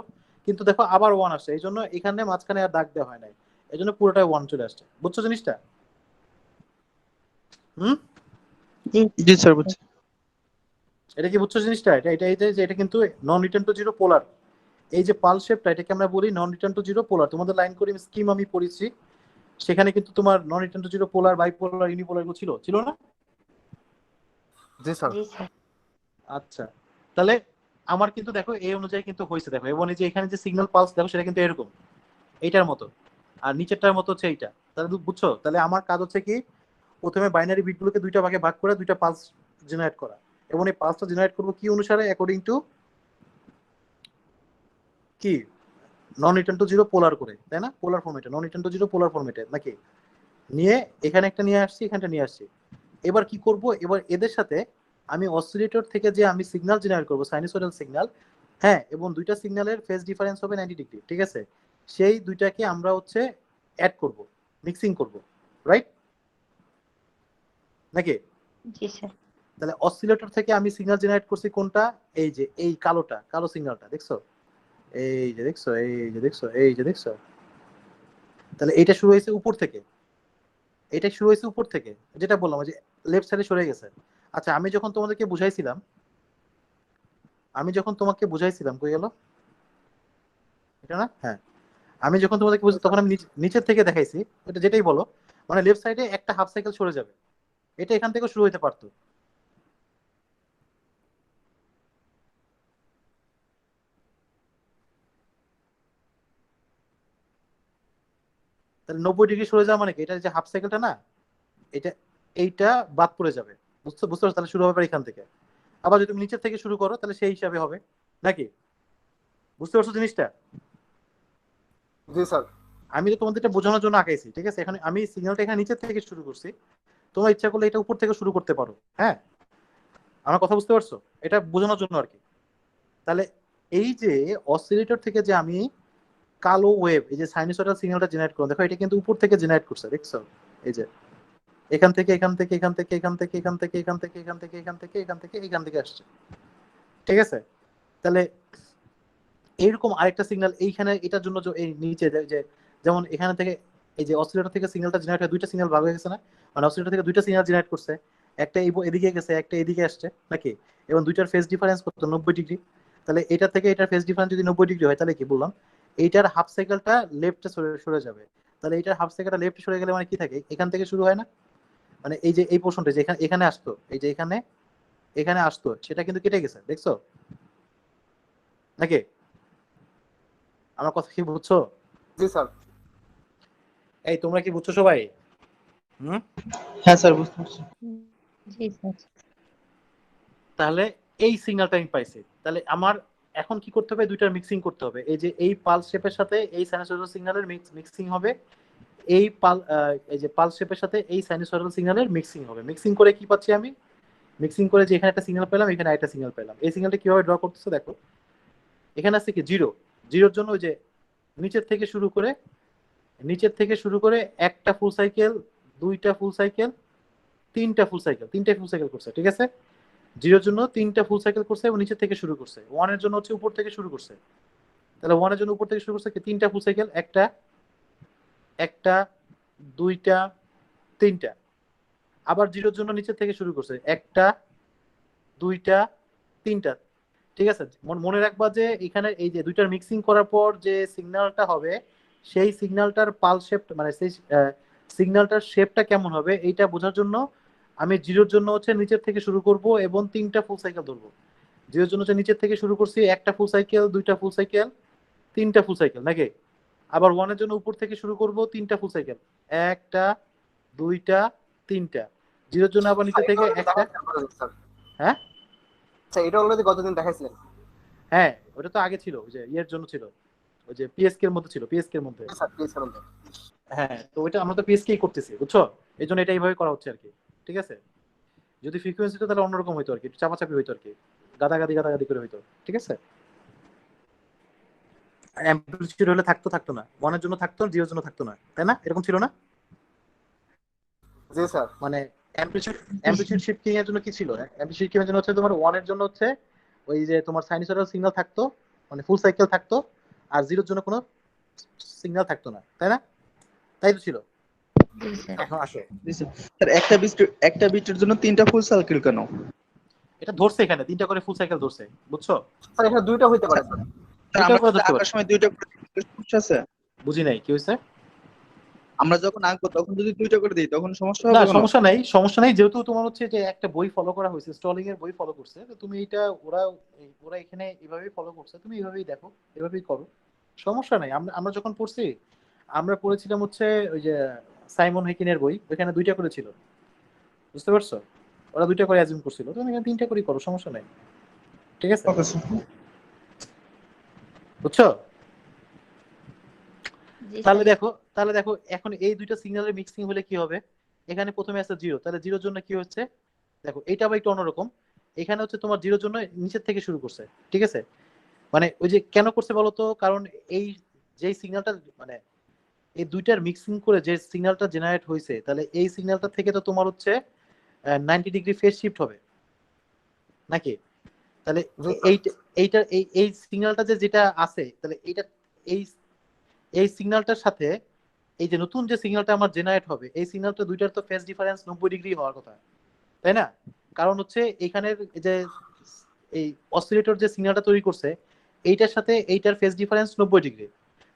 কিন্তু দেখো আবার ওয়ান আসছে, এই জন্য এখানে মাঝখানে আর দাগ দেওয়া হয় নাই, এই জন্য পুরোটাই ওয়ান চলে আসছে। বুঝছো জিনিসটা? হুম, জি জি স্যার, বুঝছি। এটা কি বুঝছো জিনিসটা? এটা এটা এই যে এটা কিন্তু নন রিটার্ন টু জিরো পোলার। এই যে পাল শেপটা, এটাকে আমরা বলি নন রিটার্ন টু জিরো পোলার। তোমাদের লাইন করে স্কিম আমি পড়েছি, সেখানে কিন্তু তোমার নন return to zero polar, bipolar, unipolar ছিল ছিল না? জি স্যার। জি স্যার। আচ্ছা, তাহলে আমার কিন্তু দেখো এই অনুযায়ী কিন্তু হয়েছে, দেখো, এবং এই যে এখানে যে সিগন্যাল পালস দেখো সেটা কিন্তু এরকম, এইটার মতো, আর নিচেরটার মতো হচ্ছে এইটা। তাহলে বুঝছো? তাহলে আমার কাজ হচ্ছে কি, প্রথমে বাইনারি বিটগুলোকে দুইটা ভাগে ভাগ করে দুইটা পালস জেনারেট করা, এবং এই পালসটা জেনারেট করবো কি অনুসারে? অ্যাকর্ডিং টু কি, নন রিটার্ন টু জিরো পোলার করে, তাই না? পোলার ফরম্যাটে, নন রিটার্ন টু জিরো পোলার ফরম্যাটে নাকি? নিয়ে এখানে একটা নিয়ে আসছি, এখানটা নিয়ে আসছি। এবার কি করব? এবার এদের সাথে আমি অসিলেটর থেকে যে আমি সিগন্যাল জেনারেট করব, সাইনোসয়েডাল সিগন্যাল, হ্যাঁ, এবং দুইটা সিগন্যালের ফেজ ডিফারেন্স হবে 90 ডিগ্রি, ঠিক আছে? সেই দুইটাকে আমরা হচ্ছে অ্যাড করব, মিক্সিং করব, রাইট নাকি? জি স্যার। তাহলে অসিলেটর থেকে আমি সিগন্যাল জেনারেট করছি কোনটা? এই যে এই কালোটা, কালো সিগন্যালটা দেখছো? এই যে দেখছো, এই যে দেখছো, এই যে দেখছো? তাহলে এইটা শুরু হয়েছে উপর থেকে, এটা শুরু হয়েছে উপর থেকে, যেটা বললাম যে লেফট সাইডে সরে গেছে। আচ্ছা, আমি যখন তোমাদেরকে বুঝাইছিলাম, কই গেল এটা? না, হ্যাঁ, আমি যখন তোমাদেরকে বুঝি তখন আমি নিচের থেকে দেখাইছি, এটা যেটাই বলো, মানে লেফট সাইডে একটা হাফ সাইকেল সরে যাবে, এটা এখান থেকে শুরু হতে পারতো। তাহলে 90 ডিগ্রি সরে যাওয়া মানে কি? এটা যে হাফ সাইকেলটা না, এটা এইটা বাদ পড়ে যাবে। বুঝতে বুঝতে পারছো? তাহলে শুরু হবে এখান থেকে। আবার যদি তুমি নিচের থেকে শুরু করো তাহলে সেই হিসাবে হবে, নাকি? বুঝতে পারছো জিনিসটা? জি স্যার। আমি তো তোমাদের এটা বোঝানোর জন্য আঁকাইছি, ঠিক আছে? এখন আমি সিগন্যালটা এখানে নিচের থেকে শুরু করছি, তোমরা ইচ্ছা করলে এটা উপর থেকে শুরু করতে পারো। হ্যাঁ, আমার কথা বুঝতে পারছো? এটা বোঝানোর জন্য আর কি। তাহলে এই যে অসিলেটর থেকে যে আমি কালো ওয়েভ, এই যে সাইনোসয়েডাল সিগন্যালটা জেনারেট করলাম, দেখো এটা কিন্তু উপর থেকে জেনারেট করছে, দেখছো? এই যে এখান থেকে, এখান থেকে, এখান থেকে, এখান থেকে, এখান থেকে, এখান থেকে, এখান থেকে, এখান থেকে, এখান থেকে, এখান থেকে আসছে, ঠিক আছে? তাহলে এইরকম আরেকটা সিগন্যাল এইখানে, এটার জন্য এই নিচে যে যেমন এখানে থেকে এই যে অসিলেটর থেকে সিগন্যালটা জেনারেট হয়, দুইটা সিগন্যাল ভাগ হয়ে গেছে না? মানে অসিলেটর থেকে দুইটা সিগন্যাল জেনারেট করছে, একটা এদিকে গেছে, একটা এদিকে আসছে, নাকি? এবং দুইটার ফেজ ডিফারেন্স কত? 90 ডিগ্রি। তাহলে এটা থেকে এটার ফেজ ডিফারেন্স যদি 90 ডিগ্রি হয়, তাহলে কি বললাম? এইটার হাফ সাইকেলটা লেফটে সরে যাবে। তাহলে এইটার হাফ সাইকেলটা লেফটে সরে গেলে মানে কি থাকে? এখান থেকে শুরু হয় না? মানে এই যে এই পোর্শনটা যে এখানে আসতো, এই যে এখানে আসতো, সেটা কিন্তু কেটে গেছে, দেখছো নাকি? আমার কথা কি বুঝছো? জি স্যার। এই তোমরা কি বুঝছো সবাই? হুম, হ্যাঁ স্যার, বুঝতে পারছি। জি স্যার। তাহলে এই সিগন্যালটা আমি পাইছি। তাহলে আমার এখন কি করতে হবে, দুইটার মিক্সিং করতে হবে। এই যে এই পালস শেপের সাথে এই সাইনোসয়েডাল সিগন্যালের মিক্সিং হবে, এই যে পালস শেপের সাথে এই সাইনোসয়েডাল সিগন্যালের মিক্সিং হবে। মিক্সিং করে কি পাচ্ছি আমি, মিক্সিং করে যে এখানে একটা সিগন্যাল পেলাম, এখানে একটা সিগন্যাল পেলাম। এই সিগন্যালটা কিভাবে ড্র করতেছে দেখো, এখানে আছে কি জিরো, জিরোর জন্য ওই যে নিচের থেকে শুরু করে একটা ফুল সাইকেল, দুইটা ফুল সাইকেল, তিনটা ফুল সাইকেল করছে, ঠিক আছে। জিরোর জন্য তিনটা ফুল সাইকেল করছে এবং নিচের থেকে শুরু করছে। ওয়ানের জন্য হচ্ছে উপর থেকে শুরু করছে, তাহলে ওয়ানের জন্য উপর থেকে শুরু করছে কি তিনটা ফুল সাইকেল, একটা দুইটা তিনটা। আবার জিরোর জন্য নিচের থেকে শুরু করছে একটা দুইটা তিনটা, ঠিক আছে। মনে রাখবা যে এখানে এই যে দুইটার মিক্সিং করার পর যে সিগন্যালটা হবে, সেই সিগন্যালটার পালস শেপ মানে সেই সিগন্যালটার শেপটা কেমন হবে এইটা বোঝার জন্য আমি জিরোর জন্য হচ্ছে নিচের থেকে শুরু করব এবং তিনটা ফুল সাইকেল ধরবো। জিরোর জন্য হচ্ছে নিচের থেকে শুরু করছি একটা ফুল সাইকেল, দুইটা ফুল সাইকেল, তিনটা ফুল সাইকেল নাকি। আবার ওয়ানের জন্য উপর থেকে শুরু করব তিনটা ফুল সাইকেল, একটা দুইটা তিনটা। জিরোর জন্য আবার নিচে থেকে একটা, হ্যাঁ আচ্ছা এটা অলরেডি গতদিন দেখাইছিলেন। হ্যাঁ ওটা তো আগে ছিল, ওই যে ইয়ের জন্য ছিল, ওই যে পিএসকে এর মধ্যে ছিল, পিএসকে এর মধ্যে। স্যার প্লিজ করুন। হ্যাঁ তো ওইটা আমরা তো পিএসকেই করতেছি, বুঝছো, এই জন্য এটা এইভাবে করা হচ্ছে আর কি, ঠিক আছে। যদি ফ্রিকোয়েন্সিটা তাহলে অন্যরকম হইতো আর কি, চাপাচাপি হইতো আর কি, গাদাগাদি করে হইতো, ঠিক আছে। অ্যাম্পলিটিউড হলে থাকতো না, ওয়ানের জন্য থাকতো, জিরোর জন্য থাকতো না, তাই না, এরকম ছিল না। জি স্যার। মানে অ্যাম্পলিটিউড শিফটিং এর জন্য কি ছিল, অ্যাম্পলিটিউড শিফটিং এর জন্য হচ্ছে তোমার ওয়ানের জন্য হচ্ছে ওই যে তোমার সাইনোসয়েডাল সিগন্যাল থাকতো, মানে ফুল সাইকেল থাকতো, আর জিরোর জন্য কোনো সিগন্যাল থাকতো না, তাই না, তাই তো ছিল। জি স্যার। এখন আসো, স্যার একটা বিটের জন্য তিনটা ফুল সার্কেল কেন? এটা ধরছে এখানে তিনটা করে ফুল সাইকেল ধরছে, বুঝছো। স্যার এখানে দুইটা হইতে পারে স্যার। স্যার, আমরা যদি আঁকার সময় দুইটা করে দিলে সমস্যা আছে? বুঝি নাই কি হয়েছে। আমরা যখন আঁকবো তখন যদি দুইটা করে দিই তখন সমস্যা না হবে কেন? সমস্যা নাই, যেহেতু তোমার হচ্ছে যে একটা বই ফলো করা হয়েছে, স্টলিং এর বই ফলো করছে, তো তুমি এটা ওরা এখানে এভাবেই ফলো করছে, তুমি এভাবেই দেখো, এভাবেই করো, সমস্যা নাই। আমরা যখন পড়ছি, আমরা পড়েছিলাম হচ্ছে ওই যে সাইমন হেকিনের বই, ওইখানে দুইটা করে ছিল, বুঝতে পারছো, ওরা দুইটা করে অ্যাজিউম করছিল, তুমি এখানে তিনটা করেই করো, সমস্যা নাই, ঠিক আছে, ওকে স্যার। বুঝছো। জি তাহলে স্যার। দেখো এখন এই দুইটা সিগন্যালের মিক্সিং হলে কি হবে, এখানে প্রথমে আছে জিরো, তাহলে জিরোর জন্য কি হচ্ছে দেখো, এটা আবার একটু অন্যরকম। এখানে হচ্ছে তোমার জিরোর জন্য নিচের থেকে শুরু করছে, ঠিক আছে। মানে ওই যে কেন করছে বলতো, কারণ এই যে সিগন্যালটা মানে এই দুইটার মিক্সিং করে যে সিগন্যালটা জেনারেট হয়েছে, তাহলে এই সিগন্যালটা থেকে তো তোমার হচ্ছে 90 ডিগ্রি ফেজ শিফট হবে নাকি। তাহলে এই সিগন্যালটা যেটা আছে, তাহলে এইটা এই এই সিগন্যালটার সাথে এই যে নতুন যে সিগন্যালটা আমার জেনারেট হবে, এই সিগন্যালটা দুইটার তো ফেজ ডিফারেন্স 90 ডিগ্রি হওয়ার কথা, তাই না। কারণ হচ্ছে এখানের যে এই অসিলেটর যে সিগন্যালটা তৈরি করছে, এইটার সাথে এইটার ফেজ ডিফারেন্স 90 ডিগ্রি,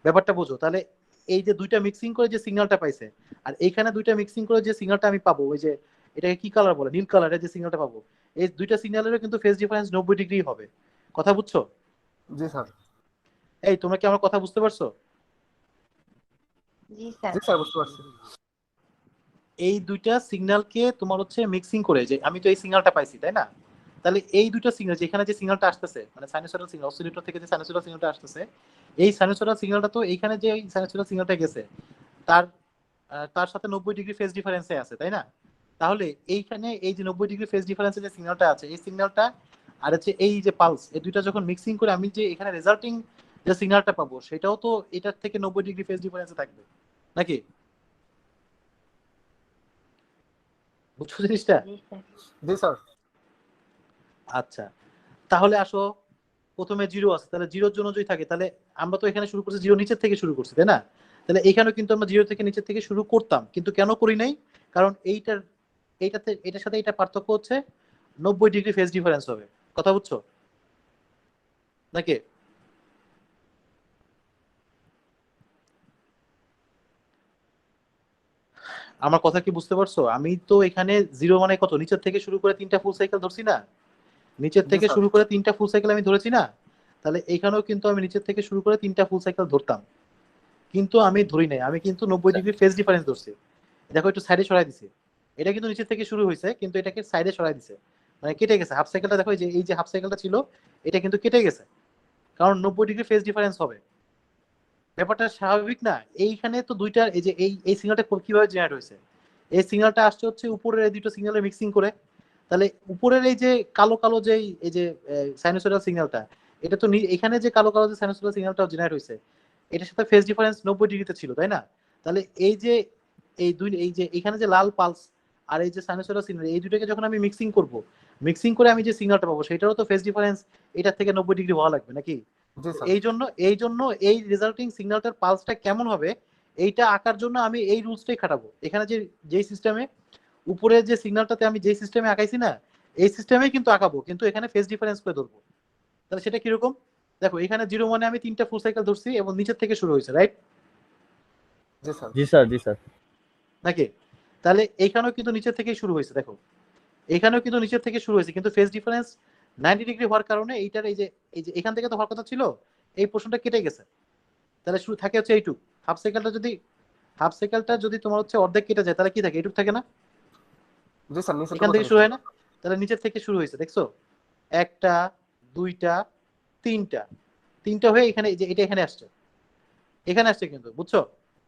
ব্যাপারটা বোঝো। তাহলে এই যে দুইটা মিক্সিং করে যে সিগন্যালটা পাইছে, আর এইখানে দুইটা মিক্সিং করে যে সিগন্যালটা আমি পাবো, ওই যে এটাকে কি কালার বলে, নীল কালারের যে সিগন্যালটা পাবো, এই দুইটা সিগন্যালেরও কিন্তু ফেজ ডিফারেন্স 90 ডিগ্রি হবে, কথা বুঝছো। জি স্যার। এই তোমরা কি আমার কথা বুঝতে পারছো। জি স্যার। জি স্যার বুঝতে পারছি। এই দুইটা সিগন্যালকে তোমার হচ্ছে মিক্সিং করে, যে আমি তো এই সিগন্যালটা পাইছি, তাই না। তাহলে এই দুইটা সিগন্যাল, যেখানে যে সিগন্যালটা আসতেছে, মানে সাইনোসয়েডাল সিগন্যাল, অসিলেটর থেকে যে সাইনোসয়েডাল সিগন্যালটা আসতেছে, এই সাইনোসয়েডাল সিগন্যালটা তো এইখানে যে সাইনোসয়েডাল সিগন্যালটা গেছে, তার তার সাথে 90 ডিগ্রি ফেজ ডিফারেন্সে আছে, তাই না। তাহলে এইখানে এই যে 90 ডিগ্রি ফেজ ডিফারেন্সে যে সিগন্যালটা আছে, এই সিগন্যালটা আর হচ্ছে এই যে পালস, এই দুইটা যখন মিক্সিং করে আমি যে এখানে রেজাল্টিং যে সিগন্যালটা পাবো, সেটাও তো এটার থেকে 90 ডিগ্রি ফেজ ডিফারেন্সে থাকবে নাকি, বুঝছো জিনিসটা। জি স্যার। জি স্যার। আচ্ছা তাহলে আসো, প্রথমে জিরো আছে, তাহলে জিরোর জন্য যদি থাকে, তাহলে আমরা তো এখানে শুরু করছি জিরো নিচের থেকে শুরু করছি, তাই না। তাহলে এখানেও কিন্তু আমরা জিরো থেকে নিচের থেকে শুরু করতাম, কিন্তু কেন করি নাই, কারণ এটার সাথে এটা পার্থক্য হচ্ছে 90 ডিগ্রি ফেজ ডিফারেন্স হবে, কথা বুঝছো নাকি। আমার কথা কি বুঝতে পারছো, আমি তো এখানে জিরো মানে কত, নিচের থেকে শুরু করে তিনটা ফুল সাইকেল ধরছি না, নিচের জি থেকে স্যার। শুরু করে তিনটা ফুল সাইকেল আমি ধরেছি না। তাহলে এখানেও কিন্তু আমি নিচের থেকে শুরু করে তিনটা ফুল সাইকেল ধরতাম, কিন্তু আমি ধরি নাই, আমি কিন্তু 90 ডিগ্রি ফেজ ডিফারেন্স ধরছি। দেখো একটু সাইডে সরাই দিছি, এটা কিন্তু নিচের থেকে শুরু হয়েছে, কিন্তু এটাকে সাইডে সরাই দিছে, মানে কেটে গেছে হাফ সাইকেলটা। দেখো এই যে হাফ সাইকেলটা ছিল, এটা কিন্তু কেটে গেছে, কারণ 90 ডিগ্রি ফেজ ডিফারেন্স হবে। ব্যাপারটা স্বাভাবিক না? এইখানে তো দুইটার এই যে এই সিগন্যালটা কিভাবে জেনারেট হয়েছে, এই সিগন্যালটা আসছে হচ্ছে উপরের এই দুটো সিগন্যালের মিক্সিং করে। তাহলে উপরের এই যে কালো কালো যে এই যে সাইনোসয়েডাল সিগন্যালটা, এটা তো এখানে যে কালো কালো যে সাইনোসয়েডাল সিগন্যালটা জেনারেট হয়েছে, এটার সাথে ফেজ ডিফারেন্স 90 ডিগ্রিতে ছিল, তাই না? তাহলে এই যে এই যে এখানে যে লাল পালস আর এই যে সাইনোসয়েডাল সিগন্যাল, এই দুটোকে যখন আমি মিক্সিং করব, মিক্সিং করে আমি যে সিগন্যালটা পাবো সেটারও তো ফেজ ডিফারেন্স এটার থেকে 90 ডিগ্রি হওয়া লাগবে নাকি? জি স্যার। এই জন্য এই রেজাল্টিং সিগন্যালটার পালসটা কেমন হবে এইটা আঁকার জন্য আমি এই রুলসটাই খাটাবো। এখানে যেই সিস্টেমে উপরে যে সিগন্যালটাতে আমি যেই সিস্টেমে আঁকাইছি না, এই সিস্টেমেই কিন্তু আঁকাবো, কিন্তু এখানে ফেজ ডিফারেন্স করে ধরবো। তাহলে সেটা কিরকম? দেখো এখানে 0 মানে আমি 3টা ফুল সাইকেল ধরছি এবং নিচের থেকে শুরু হয়েছে, রাইট? জি স্যার। জি স্যার, জি স্যার। নাকি? তাহলে এইখানেও কিন্তু নিচের থেকেই শুরু হয়েছে। দেখো এখানেও কিন্তু নিচের থেকে শুরু হয়েছে, কিন্তু ফেজ ডিফারেন্স 90 ডিগ্রি হওয়ার কারণে এইটার এই যে এখান থেকে তো হওয়ার কথা ছিল, এই পোর্শনটা কেটে গেছে। তাহলে শুরু থাকে হচ্ছে এইটুক। হাফ সাইকেলটা যদি তোমার হচ্ছে অর্ধেক কেটে যায় তাহলে কি থাকে? এইটুক থাকে না? জি স্যার, নিচে এখান থেকে শুরু হয় না? তাহলে নিচের থেকে শুরু হয়েছে, দেখছো? একটা, দুইটা, তিনটা হয়ে এখানে এই যে এটা এখানে আসছে, কিন্তু বুঝছো?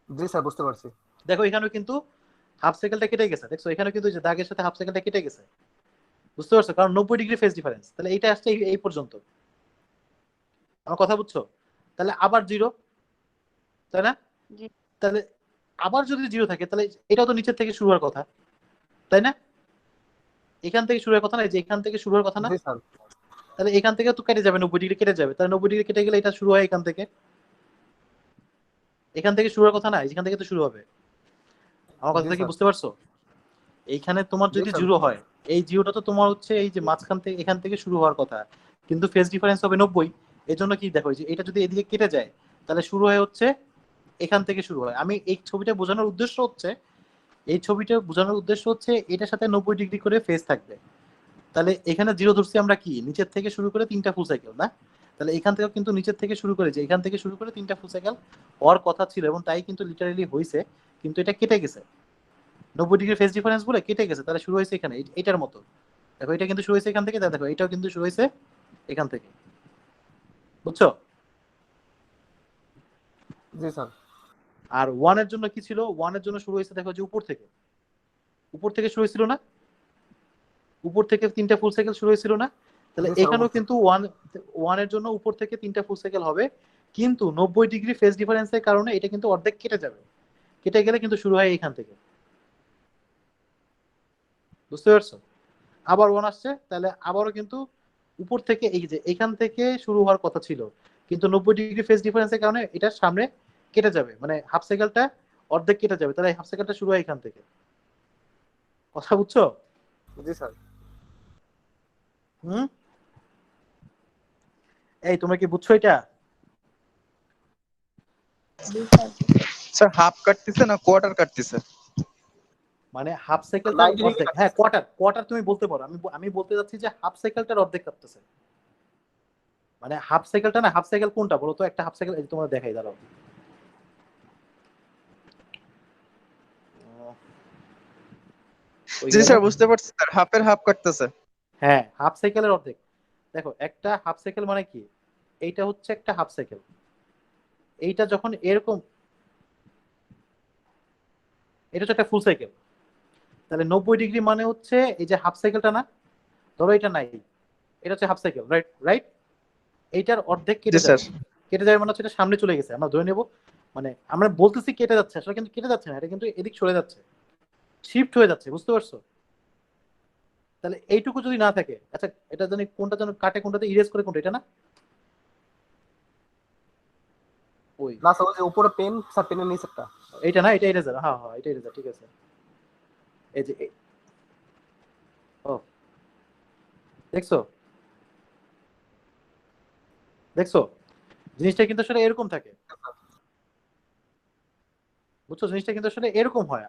জি স্যার, বুঝতে পারছি। দেখো এখানেও কিন্তু হাফ সাইকেলটা কেটে গেছে, দেখছো? এখানেও কিন্তু যে দাগের সাথে হাফ সাইকেলটা কেটে গেছে, বুঝতে পারছো? কারণ 90 ডিগ্রি ফেজ ডিফারেন্স। তাহলে এইটা আসছে এই পর্যন্ত। আমার কথা বুঝছো? তাহলে আবার 0, তাই না? জি। তাহলে আবার যদি 0 থাকে তাহলে এটাও তো নিচের থেকে শুরু হওয়ার কথা, তাই না? এখান থেকে শুরু হওয়ার কথা না, যে এখান থেকে শুরু হওয়ার কথা না? জি স্যার। তাহলে এখান থেকে তো কেটে যাবে, 90 ডিগ্রি কেটে যাবে। তাহলে 90 ডিগ্রি কেটে গেলে এটা শুরু হয় এখান থেকে শুরু হওয়ার কথা না, এখান থেকে তো শুরু হবে। আমার কথা কি বুঝতে পারছো? এইখানে তোমার যদি 0 হয়, এই 0টা তো তোমার হচ্ছে এই যে মাঝখান থেকে এখান থেকে শুরু হওয়ার কথা, কিন্তু ফেজ ডিফারেন্স হবে 90। এই জন্য কি দেখো, যে এটা যদি এদিকে কেটে যায় তাহলে শুরু হয় হচ্ছে এখান থেকে শুরু হয়। আমি এই ছবিটা বোঝানোর উদ্দেশ্য হচ্ছে এটার সাথে 90 ডিগ্রি করে ফেজ থাকবে। তাহলে এখানে 0 ধরছি আমরা কি, নিচের থেকে শুরু করে 3টা ফুল সাইকেল না? তাহলে এখান থেকে কিন্তু নিচের থেকে শুরু করে, যে এখান থেকে শুরু করে 3টা ফুল সাইকেল হওয়ার কথা ছিল, এবং তাই কিন্তু লিটারালি হয়েছে, কিন্তু এটা কেটে গেছে। 90 ডিগ্রি ফেজ ডিফারেন্স বলে কেটে গেছে। তাহলে শুরু হয়েছে এখানে এটার মতো। দেখো এটা কিন্তু শুরু হয়েছে এখান থেকে, দেখো এটাও কিন্তু শুরু হয়েছে এখান থেকে, বুঝছো? জি স্যার। আর 1 এর জন্য কি ছিল? 1 এর জন্য শুরু হয়েছে দেখো যে উপর থেকে শুরু হয়েছিল না? উপর থেকে 3টা ফুল সাইকেল শুরু হয়েছিল না? তাহলে এখানেও কিন্তু 1 এর জন্য উপর থেকে 3টা ফুল সাইকেল হবে, কিন্তু 90 ডিগ্রি ফেজ ডিফারেন্সের কারণে এটা কিন্তু অর্ধেক কেটে যাবে। কেটে গেলে কিন্তু শুরু হয় এখান থেকে, বুঝতে পারছো? আবার 1 আসছে, তাহলে আবারও কিন্তু উপর থেকে এই যে এখান থেকে শুরু হওয়ার কথা ছিল, কিন্তু 90 ডিগ্রি ফেজ ডিফারেন্সের কারণে এটা সামনে কেটে যাবে, মানে হাফ সাইকেলটা অর্ধেক কেটে যাবে। তাহলে হাফ সাইকেলটা শুরু হয় এখান থেকে। কথা বুঝছো? জি স্যার। হুম, এই তোমরা কি বুঝছো এটা? জি স্যার। স্যার হাফ কাটতেছে না কোয়ার্টার কাটতেছে? মানে হাফ সাইকেলটার 90 ডিগ্রি অর্ধেক, হ্যাঁ কোয়ার্টার তুমি বলতে পারো। আমি বলতে যাচ্ছি যে হাফ সাইকেলটার অর্ধেক কাটতেছে। মানে হাফ সাইকেলটা না, হাফ সাইকেল কোনটা বলো তো? একটা হাফ সাইকেল এই যে তোমরা দেখাই, দাঁড়াও। জি স্যার, বুঝতে পারছি স্যার, হাফের হাফ কাটতেছে। হ্যাঁ, হাফ সাইকেলের অর্ধেক। দেখো একটা হাফ সাইকেল মানে কি, এইটা হচ্ছে একটা হাফ সাইকেল। এইটা যখন এরকম, এটা হচ্ছে একটা ফুল সাইকেল। তাহলে 90 ডিগ্রি মানে হচ্ছে এই যে হাফ সাইকেলটা না, ধরো এটা নাই, এটা হচ্ছে হাফ সাইকেল, রাইট রাইট। এইটার অর্ধেক জি কেটে স্যার। যাবে। কেটে যাবে মানে হচ্ছে এটা সামনে চলে গেছে, আমরা ধরে নেব। মানে আমরা বলতেছি কেটে যাচ্ছে, আসলে কিন্তু কেটে যাচ্ছে না, এটা কিন্তু এদিক সরে যাচ্ছে, শিফট হয়ে যাচ্ছে, বুঝতে পারছো? তাহলে এইটুকু যদি না থাকে, আচ্ছা এটা জানি কোনটা যেন কাটে, কোনটাতে ইরেজ করে, কোনটা এটা না? ওই না স্যার, ওই যে উপরে পেন স্যার, পেনের নিচেরটা। এইটা না, এটা ইরেজার, হ্যাঁ হ্যাঁ এটা ইরেজার, ঠিক আছে। এই যে ও দেখছো দেখছো জিনিসটা কিন্তু আসলে এরকম থাকে, বুঝছো? জিনিসটা কিন্তু আসলে এরকম হয়,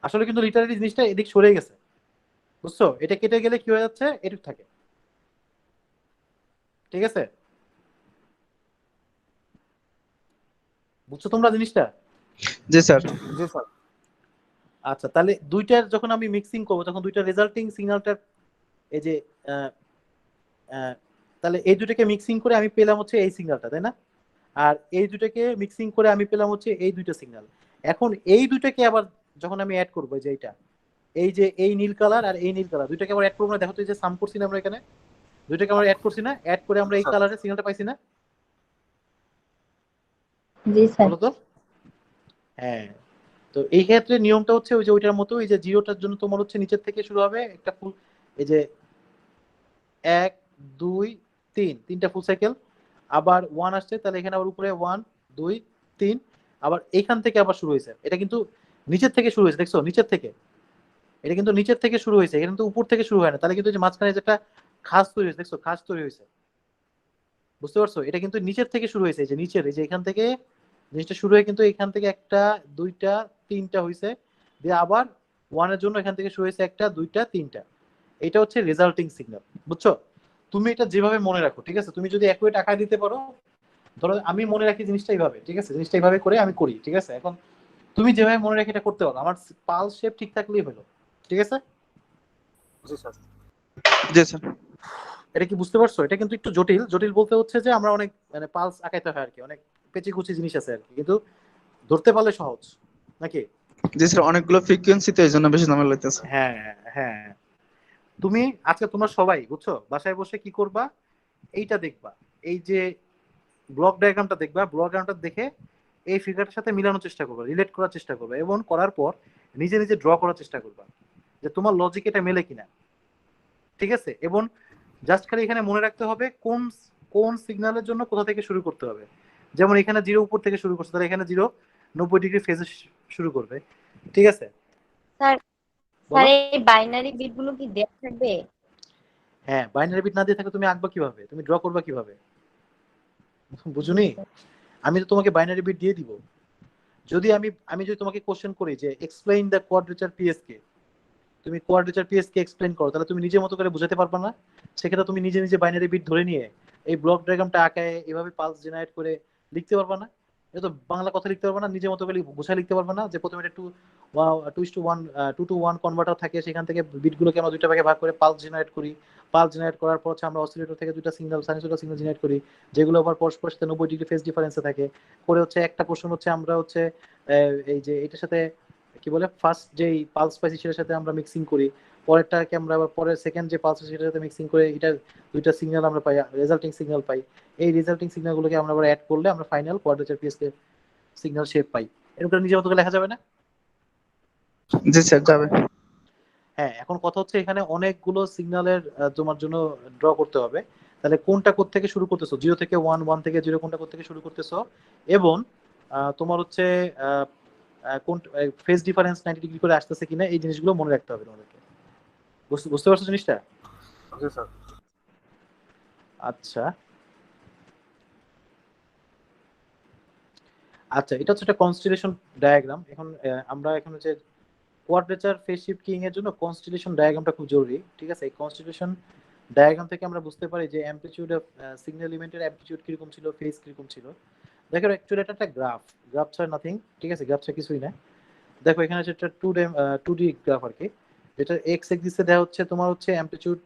আসলে কিন্তু লিটারালি জিনিসটা এদিক সরে গেছে, বুঝছো? এটা কেটে গেলে কি হয়ে যাচ্ছে, এটুক থাকে, ঠিক আছে? বুঝছো তোমরা জিনিসটা? জি স্যার। জি স্যার। আচ্ছা, তাহলে দুইটার যখন আমি মিক্সিং করবো, তখন দুইটা রেজাল্টিং সিগন্যালটার এই যে আহ, আহ, তাহলে এই দুটোকে মিক্সিং করে আমি পেলাম হচ্ছে এই সিগন্যালটা, তাই না? আর এই দুটোকে মিক্সিং করে আমি পেলাম হচ্ছে এই দুইটা সিগন্যাল। এখন এই দুটোকে আবার যখন আমি অ্যাড করবো, যে এইটা, এই যে এই নীল কালার আর এই নীল কালার দুইটাকে আবার অ্যাড করবো না? দেখো তো এই যে সাম করছি না আমরা এখানে, দুইটাকে আমরা অ্যাড করছি না? অ্যাড করে আমরা এই কালারের সিগন্যালটা পাইছি না? জি স্যার। বলো তো। হ্যাঁ, তো এই ক্ষেত্রে নিয়মটা হচ্ছে ওই যে ওইটার মতো, এই যে জিরোটার জন্য তোমার হচ্ছে নিচের থেকে শুরু হবে একটা ফুল, এই যে 1 2 3 তিনটা ফুল সাইকেল, আবার 1 আসছে, তাহলে এখানে আবার উপরে 1 2 3, আবার এখান থেকে আবার শুরু হয়েছে। এটা কিন্তু নিচের থেকে শুরু হয়েছে, দেখছো? নিচের থেকে, এটা কিন্তু নিচের থেকে শুরু হয়েছে, এটা কিন্তু উপর থেকে শুরু হয় না। তাহলে কিন্তু যে মাঝখানে যে একটা খাস তৈরি হয়েছে, দেখছো? খাস তৈরি হয়েছে, বুঝতে পারছো? এটা কিন্তু নিচের থেকে শুরু হয়েছে, এই যে নিচের, এই যে এখান থেকে জিনিসটা শুরু হয়ে কিন্তু এখান থেকে একটা দুইটা তিনটা হয়েছে, দিয়ে আবার 1 এর জন্য এখান থেকে শুরু হয়েছে একটা দুইটা তিনটা। এটা হচ্ছে রেজাল্টিং সিগন্যাল, বুঝছো? তুমি এটা যেভাবে মনে রাখো, ঠিক আছে? তুমি যদি একই টাকা দিতে পারো, ধরো আমি মনে রাখি জিনিসটা এইভাবে, ঠিক আছে? জিনিসটা এইভাবে করে আমি করি, ঠিক আছে? এখন তুমি যেভাবে মনে রাখি এটা করতে পারো, আমার পালস শেপ ঠিক থাকলেই হলো, ঠিক আছে? জি স্যার। জি স্যার। এটা কি বুঝতে পারছো? এটা কিন্তু একটু জটিল। জটিল বলতে হচ্ছে যে আমরা অনেক মানে পালস আঁকাইতে হয় আর কি, অনেক পেঁচিকুচি জিনিস আছে আর কি, কিন্তু ধরতে পারলে সহজ, নাকি? জি স্যার, অনেকগুলো ফ্রিকোয়েন্সি তো এই জন্য বেশি ঝামেলা লাগতেছে। হ্যাঁ হ্যাঁ। তুমি আজকে তোমরা সবাই বুঝছো, বাসায় বসে কি করবা, এইটা দেখবা, এই যে ব্লক ডায়াগ্রামটা দেখবা, ব্লক ডায়াগ্রামটা দেখে এই ফিগারটার সাথে মিলানোর চেষ্টা করবে, রিলেট করার চেষ্টা করবে, এবং করার পর নিজে নিজে ড্র করার চেষ্টা করবা যে তোমার লজিক এটা মেলে কিনা, ঠিক আছে? এবং জাস্ট খালি এখানে মনে রাখতে হবে কোন কোন সিগন্যালের জন্য কোথা থেকে শুরু করতে হবে। যেমন এখানে 0 উপর থেকে শুরু করছে, তাহলে এখানে 0 90 ডিগ্রি ফেজে শুরু করবে, ঠিক আছে? স্যার বলো। এই বাইনারি বিট গুলো কি দেয়া থাকবে? হ্যাঁ, বাইনারি বিট না দিয়ে থাকলে তুমি আঁকবা কিভাবে, তুমি ড্র করবা কিভাবে? বুঝুনি? আমি তো তোমাকে বাইনারি বিট দিয়ে দিব। যদি আমি যদি তোমাকে কোশ্চেন করি যে এক্সপ্লেইন দ্য কোয়াড্রেচার পিএসকে, তুমি কোয়াড্রেচার পিএসকে এক্সপ্লেইন করো, তাহলে তুমি নিজের মতো করে বুঝাতে পারবে না? সেক্ষেত্রে তুমি নিজে নিজে বাইনারি বিট ধরে নিয়ে এই ব্লক ডায়াগ্রামটা আঁকায় এভাবে পালস জেনারেট করে লিখতে পারবে না? এটা তো বাংলা কথা লিখতে পারবে না, নিজের মতো করে গুছায় লিখতে পারবে না যে প্রথমে একটা 2:1 কনভার্টার থাকে, সেখান থেকে বিটগুলোকে আমরা দুইটা ভাগে ভাগ করে পালস জেনারেট করি। পালস জেনারেট করার পর হচ্ছে আমরা অসিলেটর থেকে দুইটা সিগন্যাল, সাইনোসয়েডাল সিগন্যাল জেনারেট করি, যেগুলো আবার পরস্পরের সাথে 90 ডিগ্রি ফেজ ডিফারেন্সে থাকে। করে হচ্ছে একটা পোর্শন হচ্ছে আমরা হচ্ছে এই যে এটার সাথে কি বলে, ফার্স্ট যেই পালস পাইছি সেটার সাথে আমরা মিক্সিং করি, পরেরটাকে আমরা আবার পরের সেকেন্ড যে পালস সেটার সাথে মিক্সিং করে এটা দুইটা সিগন্যাল আমরা পাই, রেজাল্টিং সিগন্যাল পাই। এই রেজাল্টিং সিগন্যালগুলোকে আমরা আবার অ্যাড করলে আমরা ফাইনাল কোয়াড্রেচার পিএসকে সিগন্যাল শেপ পাই। এরকম নিজের মতো করে লেখা যাবে না? জি স্যার, যাবে। হ্যাঁ, এখন কথা হচ্ছে এখানে অনেকগুলো সিগন্যালের তোমার জন্য ড্র করতে হবে। তাহলে কোনটা কোত্থেকে শুরু করতেছো, 0 থেকে 1, 1 থেকে 0 কোনটা কোত্থেকে শুরু করতেছো, এবং তোমার হচ্ছে কোন ফেজ ডিফারেন্স 90 ডিগ্রি করে আসতেছে কিনা, এই জিনিসগুলো মনে রাখতে হবে তোমাদেরকে। বুঝতে পারছো জিনিসটা? জি স্যার। আচ্ছা আচ্ছা, এটা হচ্ছে একটা কনস্টিলেশন ডায়াগ্রাম। এখন আমরা এখন হচ্ছে কোয়াড্রেচার ফেজ শিফটিং এর জন্য কনস্টিলেশন ডায়াগ্রামটা খুব জরুরি, ঠিক আছে? এই কনস্টিলেশন ডায়াগ্রাম থেকে আমরা বুঝতে পারি যে অ্যামপ্লিটিউড অফ সিগন্যাল এলিমেন্টের অ্যামপ্লিটিউড কিরকম ছিল, ফেজ কিরকম ছিল। দেখো অ্যাকচুয়ালি এটা একটা গ্রাফ, গ্রাফ ছাড়া নাথিং, ঠিক আছে? গ্রাফ ছাড়া কিছুই না। দেখো এখানে হচ্ছে একটা 2D গ্রাফ আর কি, যেটা এক্স এক্সিসে দেওয়া হচ্ছে তোমার হচ্ছে অ্যামপ্লিটিউড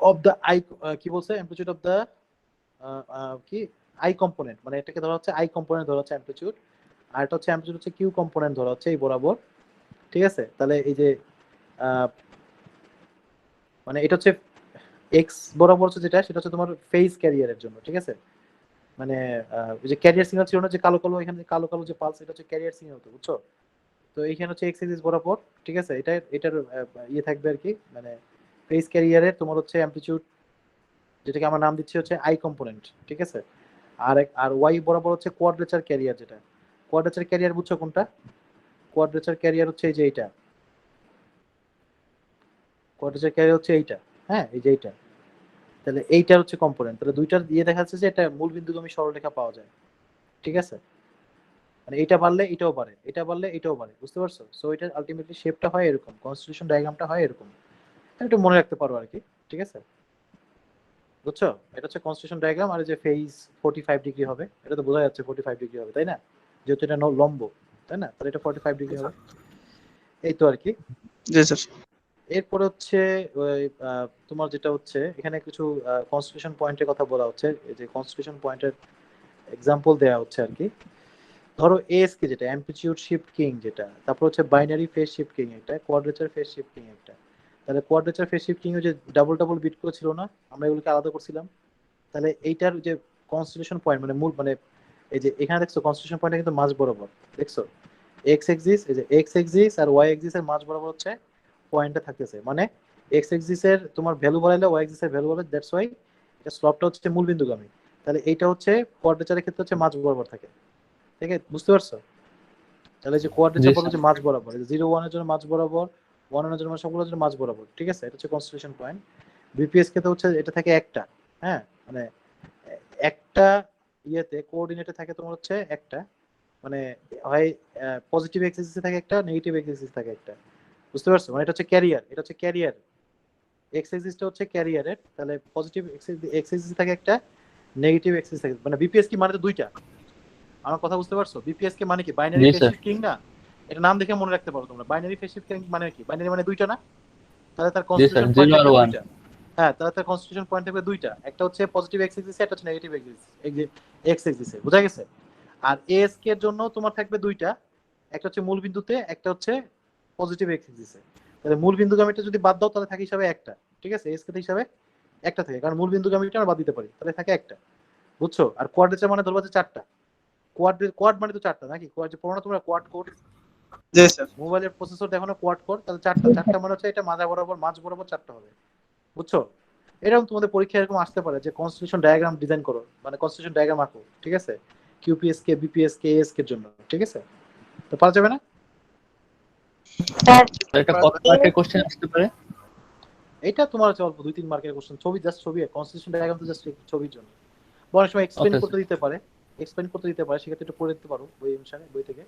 অফ দ্য আই, কি বলছে, অ্যামপ্লিটিউড অফ দ্য কি আই কম্পোনেন্ট, মানে এটাকে ধরা হচ্ছে আই কম্পোনেন্ট ধরা হচ্ছে অ্যামপ্লিটিউড, আর এটা হচ্ছে অ্যামপ্লিটিউড হচ্ছে কিউ কম্পোনেন্ট ধরা হচ্ছে এই বরাবর, ঠিক আছে? তাহলে এই যে মানে এটা হচ্ছে এক্স বরাবর হচ্ছে যেটা, সেটা হচ্ছে তোমার ফেজ ক্যারিয়ারের জন্য, ঠিক আছে? মানে ওই যে ক্যারিয়ার সিগন্যাল ছিল না, যে কালো কালো, এখানে কালো কালো যে পালস, এটা হচ্ছে ক্যারিয়ার সিগন্যাল, তো বুঝছো? তো এইখানে হচ্ছে এক্স এক্সিস বরাবর, ঠিক আছে? এটার ইয়ে থাকবে আর কি, মানে ফেজ ক্যারিয়ারের তোমার হচ্ছে অ্যামপ্লিটিউড, যেটাকে আমরা নাম দিচ্ছি হচ্ছে আই কম্পোনেন্ট, ঠিক আছে? আর ওয়াই বরাবর হচ্ছে কোয়াড্রেচার ক্যারিয়ার, যেটা কোয়াড্রেচার ক্যারিয়ার, বুঝছো কোনটা? কোয়াড্রেচার ক্যারিয়ার হচ্ছে এই যে এইটা, কোয়াড্রেচার ক্যারিয়ার হচ্ছে এইটা, হ্যাঁ এই যে এইটা। তাহলে এইটা হচ্ছে কম্পোনেন্ট, তাহলে দুইটার দিয়ে দেখা যাচ্ছে যে এটা মূল বিন্দুগামী সরলরেখা পাওয়া যায়, ঠিক আছে? মানে এটা বাড়লে এটাও বাড়ে, এটা বাড়লে এটাও বাড়ে, বুঝতে পারছো? সো এটা আলটিমেটলি শেপটা হয় এরকম, কনস্টিটিউশন ডায়াগ্রামটা হয় এরকম। একটু মনে রাখতে পারো আর কি, ঠিক আছে? বুঝছো? এটা হচ্ছে কনস্টিটিউশন ডায়াগ্রাম, আর এই যে ফেজ 45 ডিগ্রি হবে, এটা তো বোঝা যাচ্ছে 45 ডিগ্রি হবে, তাই না? যেহেতু এটা লম্ব, তাই না? তাহলে এটা 45 ডিগ্রি হবে, এই তো আর কি। জি স্যার। এরপরে হচ্ছে ওই তোমার যেটা হচ্ছে এখানে কিছু কনস্টিটিউশন পয়েন্টের কথা বলা হচ্ছে, এই যে কনস্টিটিউশন পয়েন্টের এক্সাম্পল দেওয়া হচ্ছে আর কি। ধরো এএসকে যেটা অ্যামপ্লিটিউড শিফট কিং যেটা, তারপর হচ্ছে বাইনারি ফেজ শিফট কিং একটা, কোয়াড্রেচার ফেজ শিফট কিং একটা। তাহলে কোয়াড্রেচার ফেজ শিফট কিং এর যে ডাবল ডাবল বিট করে ছিল না, আমরা এগুলোকে আলাদা করছিলাম। তাহলে এইটার যে কনস্টিটিউশন পয়েন্ট মানে মূল মানে এই যে এখানে দেখছো কনস্টিটিউশন পয়েন্টটা কিন্তু মাঝ বরাবর, দেখছো এক্স এক্সিস, এই যে এক্স এক্সিস আর ওয়াই এক্সিস এর মাঝ বরাবর হচ্ছে পয়েন্টটা থাকতেছে, মানে এক্স এক্সিস এর তোমার ভ্যালু বাড়াইলে ওয়াই এক্সিস এর ভ্যালু বাড়বে, দ্যাটস ওয়াই এটা স্লপটা হচ্ছে মূল বিন্দুগামী। তাহলে এইটা হচ্ছে কোয়াড্রেচারের ক্ষেত্রে হচ্ছে মাঝ বরাবর থাকে, ঠিক আছে? বুঝতে পারছো? তাহলে যে জি কোয়াড্রেচার বলবো স্যার। যে মাঝ বরাবর, 0 1 এর জন্য মাঝ বরাবর, 1 1 এর জন্য সবগুলোর জন্য মাঝ বরাবর, ঠিক আছে? এটা হচ্ছে কনস্টিটিউশন পয়েন্ট। বিপিএস কে তো হচ্ছে এটা থাকে একটা, হ্যাঁ মানে একটা ইয়েতে কোঅর্ডিনেটে থাকে তোমার হচ্ছে একটা, মানে হয় পজিটিভ এক্সিসে থাকে একটা, নেগেটিভ এক্সিসে থাকে একটা। বুঝতে পারছো? মানে এটা হচ্ছে ক্যারিয়ার, এটা হচ্ছে ক্যারিয়ার, এক্স এক্সিসটা হচ্ছে ক্যারিয়ারের। তাহলে পজিটিভ এক্সিসে থাকে একটা, নেগেটিভ এক্সিসে থাকে, মানে বিপিএস কি মানে তো দুইটা। আমার কথা বুঝতে পারছো? বিপিএস কে মানে কি বাইনারি জি ফেজ স্যার। শিফট কিং না? এটা নাম দেখে মনে রাখতে পারো তোমরা, বাইনারি ফেজ শিফট কিং মানে কি? বাইনারি মানে দুইটা না? তাহলে তার জি স্যার, কনস্টিটিউশন পয়েন্ট 0 আর থাকবে 1। দুইটা। হ্যাঁ, তাহলে তার কনস্টিটিউশন পয়েন্ট থাকবে দুইটা, একটা হচ্ছে পজিটিভ এক্স এক্সিসে, একটা হচ্ছে নেগেটিভ এক্স এক্সিসে। বুঝা গেছে? আর এএসকে এর জন্য তোমার থাকবে দুইটা, একটা হচ্ছে মূল বিন্দুতে, একটা হচ্ছে পজিটিভ এক্স এক্সিসে। তাহলে মূল বিন্দুগামীটা যদি বাদ দাও তাহলে থাকে হিসাবে একটা, ঠিক আছে? এএসকে হিসাবে একটা থাকে, কারণ মূল বিন্দুগামীটা আমরা বাদ দিতে পারি, তাহলে থাকে একটা। বুঝছো? আর কোয়াড্রেচার মানে ধরবা যে চারটা, কোয়াড মানে তো চারটা নাকি? কোয়াড যে পড়ো না তোমরা, কোয়াড কোড, জি স্যার। মোবাইলের প্রসেসর দেখো না কোয়াড কোড, তাহলে চারটা, চারটা মানে হচ্ছে এটা মাঝ বরাবর চারটা হবে। বুঝছো? এরকম তোমাদের পরীক্ষা এরকম আসতে পারে যে কনস্টিটিউশন ডায়াগ্রাম ডিজাইন করো, মানে কনস্টিটিউশন ডায়াগ্রাম আঁকো, ঠিক আছে? কিউপিএস কে, বিপিএস কে, এএস কে এর জন্য, ঠিক আছে? তো পারা যাবে না? স্যার একটা কত মার্কের কোশ্চেন আসতে পারে? এটা তোমার হচ্ছে অল্প 2-3 মার্কের কোশ্চেন, ছবি জাস্ট ছবি, কনস্টিটিউশন ডায়াগ্রাম তো জাস্ট ছবির জন্য। অনেক সময় এক্সপ্লেইন ওকে করতে দিতে পারে, সেক্ষেত্রে একটু পড়ে দিতে পারো বই অনুসারে, বই থেকে,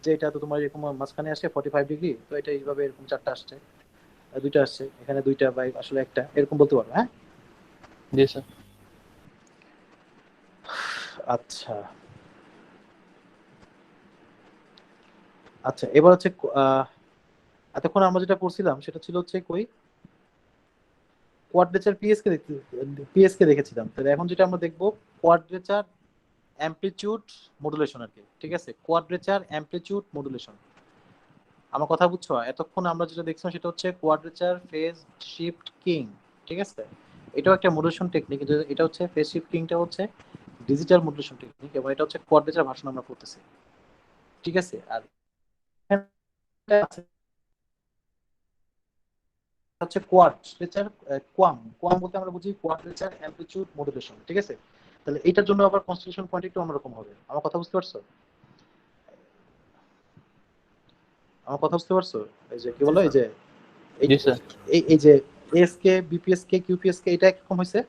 যে এটা তো তোমার এরকম মাঝখানে আসে 45 ডিগ্রি, তো এটা এইভাবে এরকম চারটা আসছে, দুইটা আসছে, এখানে দুইটা বাই আসলে একটা, এরকম বলতে পারো, হ্যাঁ? জি স্যার। আচ্ছা আচ্ছা, এবার হচ্ছে এতক্ষণ আমরা যেটা পড়ছিলাম সেটা ছিল হচ্ছে কই কোয়াড্রেচার পিএসকে দেখেছিলাম। তাহলে এখন যেটা আমরা দেখবো কোয়াড্রেচার অ্যামপ্লিটিউড মডুলেশন আর কি, ঠিক আছে? Quadrature amplitude modulation. আমার কথা বুঝছো? এতক্ষণ আমরা যেটা দেখছিলাম সেটা হচ্ছে কোয়াড্রেচার ফেজ শিফট কিং, ঠিক আছে? এটাও একটা মডুলেশন টেকনিক, কিন্তু এটা হচ্ছে ফেজ শিফট কিংটা হচ্ছে ডিজিটাল মডুলেশন টেকনিক, এবং এটা হচ্ছে কোয়াড্রেচার ভার্সন আমরা করতেছি, ঠিক আছে? আর হচ্ছে কোয়াড্রেচার কোয়াম বলতে আমরা বুঝি কোয়াড্রেচার অ্যামপ্লিটিউড মডুলেশন, ঠিক আছে? তাহলে এটার জন্য আবার কনস্টিটিউশন পয়েন্ট একটু অন্যরকম হবে। আমার কথা বুঝতে পারছো? এই যে কি জি বলো, এই স্যার। যে এই জি স্যার। এই যে এএসকে, বিপিএসকে, কিউপিএসকে এটা একরকম হয়েছে,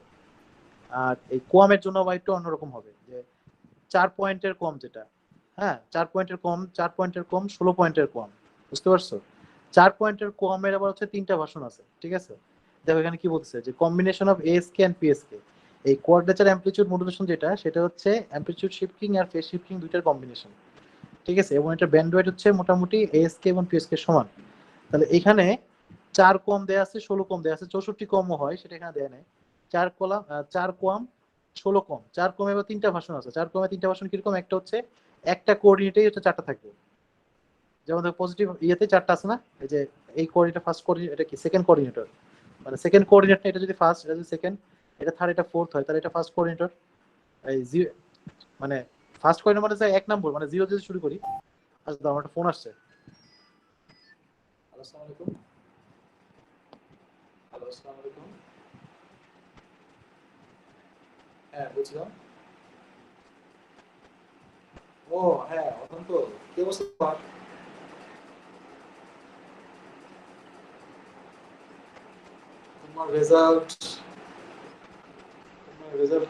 আর এই কোয়ামের জন্য আবার একটু অন্যরকম হবে, যে 4 পয়েন্টের কম যেটা, হ্যাঁ 4 পয়েন্টের কম 16 পয়েন্টের কম। বুঝতে পারছো? 4 পয়েন্টের কমের আবার হচ্ছে 3টা ভার্সন আছে, ঠিক আছে? দেখো এখানে কি বলতেছে, যে কম্বিনেশন অফ এএসকে এন্ড পিএসকে, এই কোয়াড্রেচার অ্যামপ্লিটিউড মডুলেশন যেটা, সেটা হচ্ছে অ্যামপ্লিটিউড শিফটিং আর ফেজ শিফটিং দুইটার কম্বিনেশন, ঠিক আছে? এবং এটা ব্যান্ডওয়েট হচ্ছে মোটামুটি এএসকে এবং পিএসকে সমান। তাহলে এখানে 4 কম দেয়া আছে, 16 কম দেয়া আছে, 64 কমও হয়, সেটা এখানে দেয়া নেই। 4 কম 16 কম, 4 কমে এবার 3টা ভার্সন আছে। 4 কমে 3টা ভার্সন কিরকম? একটা হচ্ছে একটা কোঅর্ডিনেটেই হচ্ছে 4টা থাকবে, যেমন দেখো পজিটিভ ইয়েতে 4টা আছে না, এই যে এই কোঅর্ডিনেট ফার্স্ট কোঅর্ডিনেট, এটা কি সেকেন্ড কোঅর্ডিনেটর, মানে সেকেন্ড কোঅর্ডিনেট না, এটা যদি ফার্স্ট, এটা যদি সেকেন্ড, এটা থার্ড, এটা ফোর্থ হয়, তাহলে এটা ফার্স্ট কোঅর্ডিনেটর। এই মানে ফার্স্ট কোঅর্ডিনেট মানে 1 নম্বর, মানে 0 দিয়ে শুরু করি। আচ্ছা দাও, আমার একটা ফোন আসছে। হ্যালো, আসসালামু আলাইকুম। হ্যালো, আসসালামু আলাইকুম। হ্যাঁ বুঝলাম। ও হ্যাঁ, অত্যন্ত, কি অবস্থা তোমার? তোমার রেজাল্ট,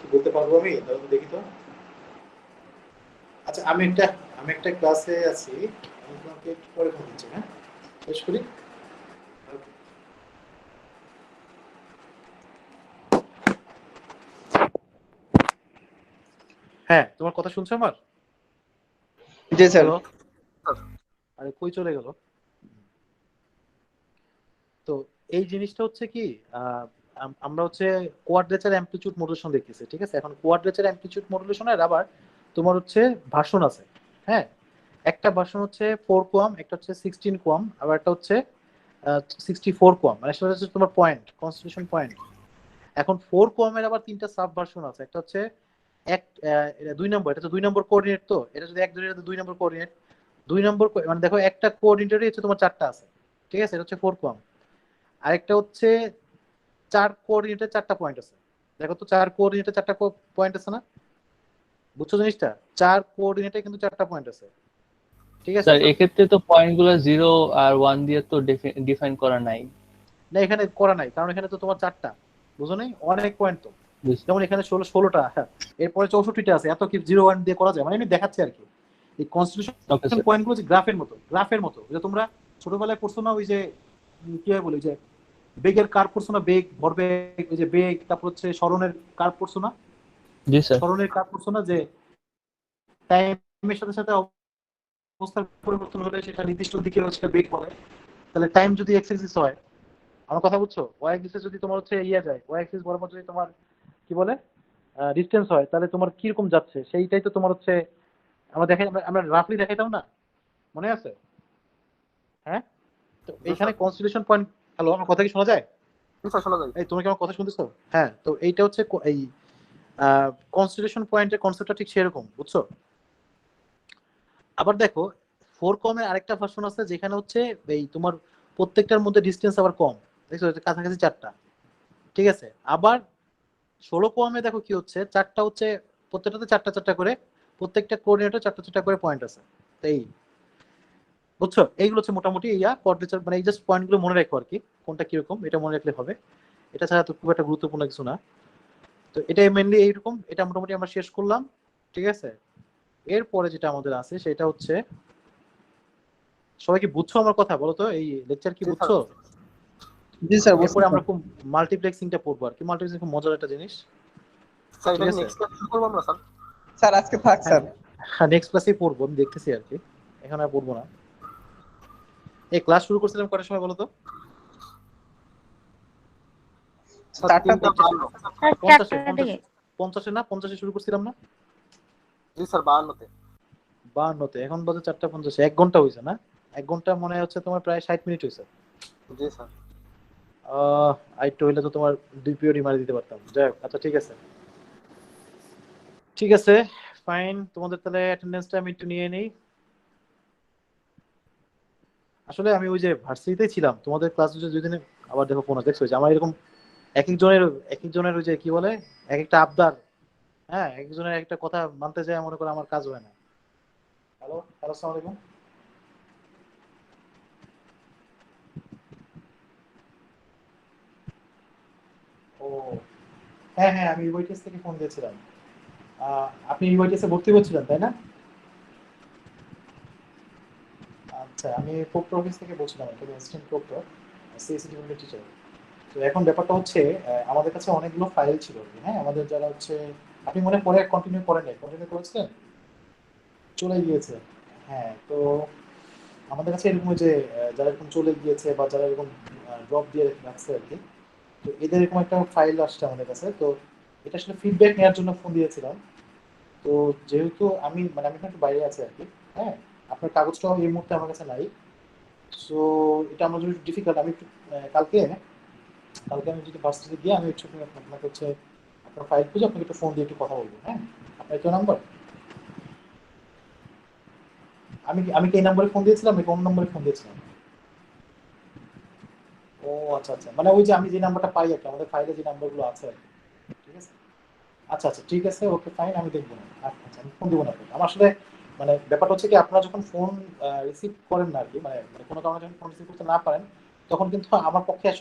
কি বলতে পারবো আমি? তাহলে দেখি তো। আচ্ছা, আমি একটা ক্লাসে আছি, আমি তোমাকে একটু পরে ফোন দিচ্ছি, হ্যাঁ? শেষ করি। হ্যাঁ, তোমার কথা শুনছো আমার? জি স্যার। হ্যালো, আরে কই চলে গেল? তো এই জিনিসটা হচ্ছে কি আমরা হচ্ছে কোয়াড্রেচার অ্যামপ্লিটিউড মডুলেশন দেখতেছি, ঠিক আছে? এখন কোয়াড্রেচার অ্যামপ্লিটিউড মডুলেশনের আবার তোমার হচ্ছে ভার্সন আছে, হ্যাঁ। একটা ভার্সন হচ্ছে 4 কোয়াম, একটা হচ্ছে 16 কোয়াম, আবার একটা হচ্ছে 64 কোয়াম, মানে সেটা হচ্ছে তোমার পয়েন্ট, কনস্টিটিউশন পয়েন্ট। এখন 4 কোয়ামের আবার তিনটা সাব ভার্সন আছে। একটা হচ্ছে এক এটা 2 নম্বর, এটা তো 2 নম্বর কোঅর্ডিনেট, তো এটা যদি 1 ধরে এটা তো 2 নম্বর কোঅর্ডিনেট। 2 নম্বর মানে দেখো একটা কোঅর্ডিনেটরই হচ্ছে তোমার 4টা আছে, ঠিক আছে? এটা হচ্ছে 4 কোয়াম। আরেকটা হচ্ছে 4 কোঅর্ডিনেটে 4টা পয়েন্ট আছে। দেখো তো 4 কোঅর্ডিনেটে 4টা পয়েন্ট আছে না? বুঝছো জিনিসটা? 4 কোঅর্ডিনেটে কিন্তু 4টা পয়েন্ট আছে, ঠিক আছে? স্যার এক্ষেত্রে তো পয়েন্টগুলো 0 আর 1 দিয়ে তো ডিফাইন করা নাই। না, এখানে করা নাই, কারণ এখানে তো তোমার 4টা, বুঝো নাই? অনেক পয়েন্ট তো, বুঝছি। যেমন এখানে 16টা, এরপরে 64টা আছে। এত কি 0 1 দিয়ে করা যায়? মানে আমি দেখাচ্ছি আর কি। এই ওকে কনস্টিটিউশন স্যার। পয়েন্টগুলো যে গ্রাফের মতো যে তোমরা ছোটবেলায় পড়ছো না, ওই যে কি হয় বলে যে বেগের কার্ভ পড়ছো না, বেগ ভরবেগ, ওই যে বেগ, তারপর হচ্ছে সরণের কার্ভ পড়ছো না, জি স্যার। সরণের কার্ভ পড়ছো না, যে টাইমের সাথে সাথে অবস্থার পরিবর্তন হলে সেটা নির্দিষ্ট দিকে হচ্ছে বেগ বলে। তাহলে টাইম যদি এক্স অ্যাক্সিস হয়, আমার কথা বুঝছো? ওয়াই অ্যাক্সিসে যদি তোমার হচ্ছে যায়, ওয়াই অ্যাক্সিস বরাবর যদি তোমার কি বলে ডিসটেন্স হয়, তাহলে তোমার কিরকম যাচ্ছে সেইটাই তো তোমার হচ্ছে আমরা দেখাই, আমরা রাফলি দেখাইতাম না, মনে আছে? হ্যাঁ, তো এইখানে কনস্টিটিউশন পয়েন্ট। হ্যালো, আমার কথা কি শোনা যায়? স্যার শোনা যায়। এই তুমি কি আমার কথা শুনতেছো? হ্যাঁ, তো এইটা হচ্ছে এই কনস্টিটিউশন পয়েন্টের কনসেপ্টটা ঠিক সেরকম, বুঝছো? আবার দেখো 4 কমের আরেকটা ভার্সন আছে, যেখানে হচ্ছে এই তোমার প্রত্যেকটার মধ্যে ডিসটেন্স আবার কম, দেখছো? কাছাকাছি 4টা, ঠিক আছে? আবার 16 কমে দেখো কি হচ্ছে, 4টা হচ্ছে, প্রত্যেকটাতে 4টা করে, প্রত্যেকটা কোঅর্ডিনেটে 4টা করে পয়েন্ট আছে। তাই বুঝছো? এইগুলো হচ্ছে মোটামুটি কোয়াড্রেচার, মানে এই জাস্ট পয়েন্টগুলো মনে রাখো আর কি, কোনটা কিরকম এটা মনে রাখলে হবে। এটা ছাড়া তো খুব একটা গুরুত্বপূর্ণ কিছু না। তো এটাই মেইনলি এইরকম, এটা মোটামুটি আমরা শেষ করলাম, ঠিক আছে? এরপরে যেটা আমাদের আছে সেটা হচ্ছে, সবাই কি বুঝছো আমার কথা? বলো তো, এই লেকচার কি বুঝছো? জি স্যার, এরপরে আমরা খুব মাল্টিপ্লেক্সিংটা পড়বো আর কি। মাল্টিপ্লেক্সিং খুব মজার একটা জিনিস, স্যার ঠিক এটা আছে? নেক্সট ক্লাস শুরু করব আমরা স্যার। স্যার আজকে থাক স্যার। হ্যাঁ, নেক্সট ক্লাসেই পড়বো, আমি দেখতেছি আর কি, এখন আর পড়বো না। এই ক্লাস শুরু করছিলাম কটার সময় বলো তো? স্যার 4টা 3:52 স্যার 50 4টা থেকে 50 না 50 শুরু করছিলাম না? জি স্যার 52 তে 52 এখন বাজে 4:50, 1 ঘন্টা হয়েছে না? 1 ঘন্টা মনে হচ্ছে তোমার প্রায় 60 মিনিট হয়েছে। জি স্যার। আইটো হইলে তো তোমার 2 পিরিয়ডই মারি দিতে পারতাম। যাই হোক, আচ্ছা ঠিক আছে, ঠিক আছে, ফাইন। তোমাদের তাহলে অ্যাটেন্ডেন্সটা আমি একটু নিয়ে নেই। আসলে আমি ওই যে ভার্সিটিতেই ছিলাম, তোমাদের ক্লাস হচ্ছে 2 দিনে, আবার দেখো ফোন দেখছো যে আমার এরকম এক একজনের ওই যে কি বলে, এক একটা আবদার, হ্যাঁ, একজনের একটা কথা মানতে যায়, মনে করে আমার কাজ হয় না। হ্যালো হ্যালো, আসসালামু আলাইকুম। ও হ্যাঁ হ্যাঁ, আমি ইউআইটিএস থেকে ফোন দিয়েছিলাম। আপনি ইউআইটিএস এ ভর্তি হচ্ছিলেন তাই না? আচ্ছা, আমি প্রক্টর অফিস থেকে বলছিলাম, একটা assistant proctor, CSC department teacher. তো এখন ব্যাপারটা হচ্ছে আমাদের কাছে অনেকগুলো ফাইল ছিল আর কি, হ্যাঁ, আমাদের যারা হচ্ছে, আপনি মনে পরে কন্টিনিউ করেন নাই, কন্টিনিউ করেছিলেন, চলে গিয়েছে। হ্যাঁ, তো আমাদের কাছে এরকম যে যারা এরকম চলে গিয়েছে বা যারা এরকম ড্রপ দিয়ে রাখছে আর কি, তো এদের এরকম একটা ফাইল আসছে আমাদের কাছে। তো এটা আসলে ফিডব্যাক নেওয়ার জন্য ফোন দিয়েছিলাম। তো যেহেতু আমি এখন একটু বাইরে আছি আর কি, হ্যাঁ, আপনার কাগজটাও এই মুহূর্তে আমার কাছে নাই। সো এটা আমার জন্য ডিফিকাল্ট। আমি একটু কালকে কালকে আমি যদি ভার্সিটিতে গিয়ে আমি একটু আপনাকে হচ্ছে আপনার ফাইল খুঁজে আপনাকে একটু ফোন দিয়ে একটু কথা বলবো, হ্যাঁ? আপনার কেউ নাম্বার, আমি কি এই নাম্বারে ফোন দিয়েছিলাম, আমি কোন নম্বরে ফোন দিয়েছিলাম? ও আচ্ছা আচ্ছা, মানে ওই যে আমি যে নাম্বারটা পাই আর কি, আমাদের ফাইলে যে নাম্বারগুলো আছে আর কি, ঠিক আছে? আচ্ছা আচ্ছা, ঠিক আছে, ওকে ফাইন, আমি দেখবো না। আচ্ছা আচ্ছা, আমি ফোন দিব না আপনাকে। আমার আসলে মানে ব্যাপারটা হচ্ছে কি, আপনারা যখন ফোন রিসিভ করেন না আর কি, মানে কোনো কারণে যখন ফোন রিসিভ করতে না পারেন, তখন কিন্তু আমার পক্ষে আসলে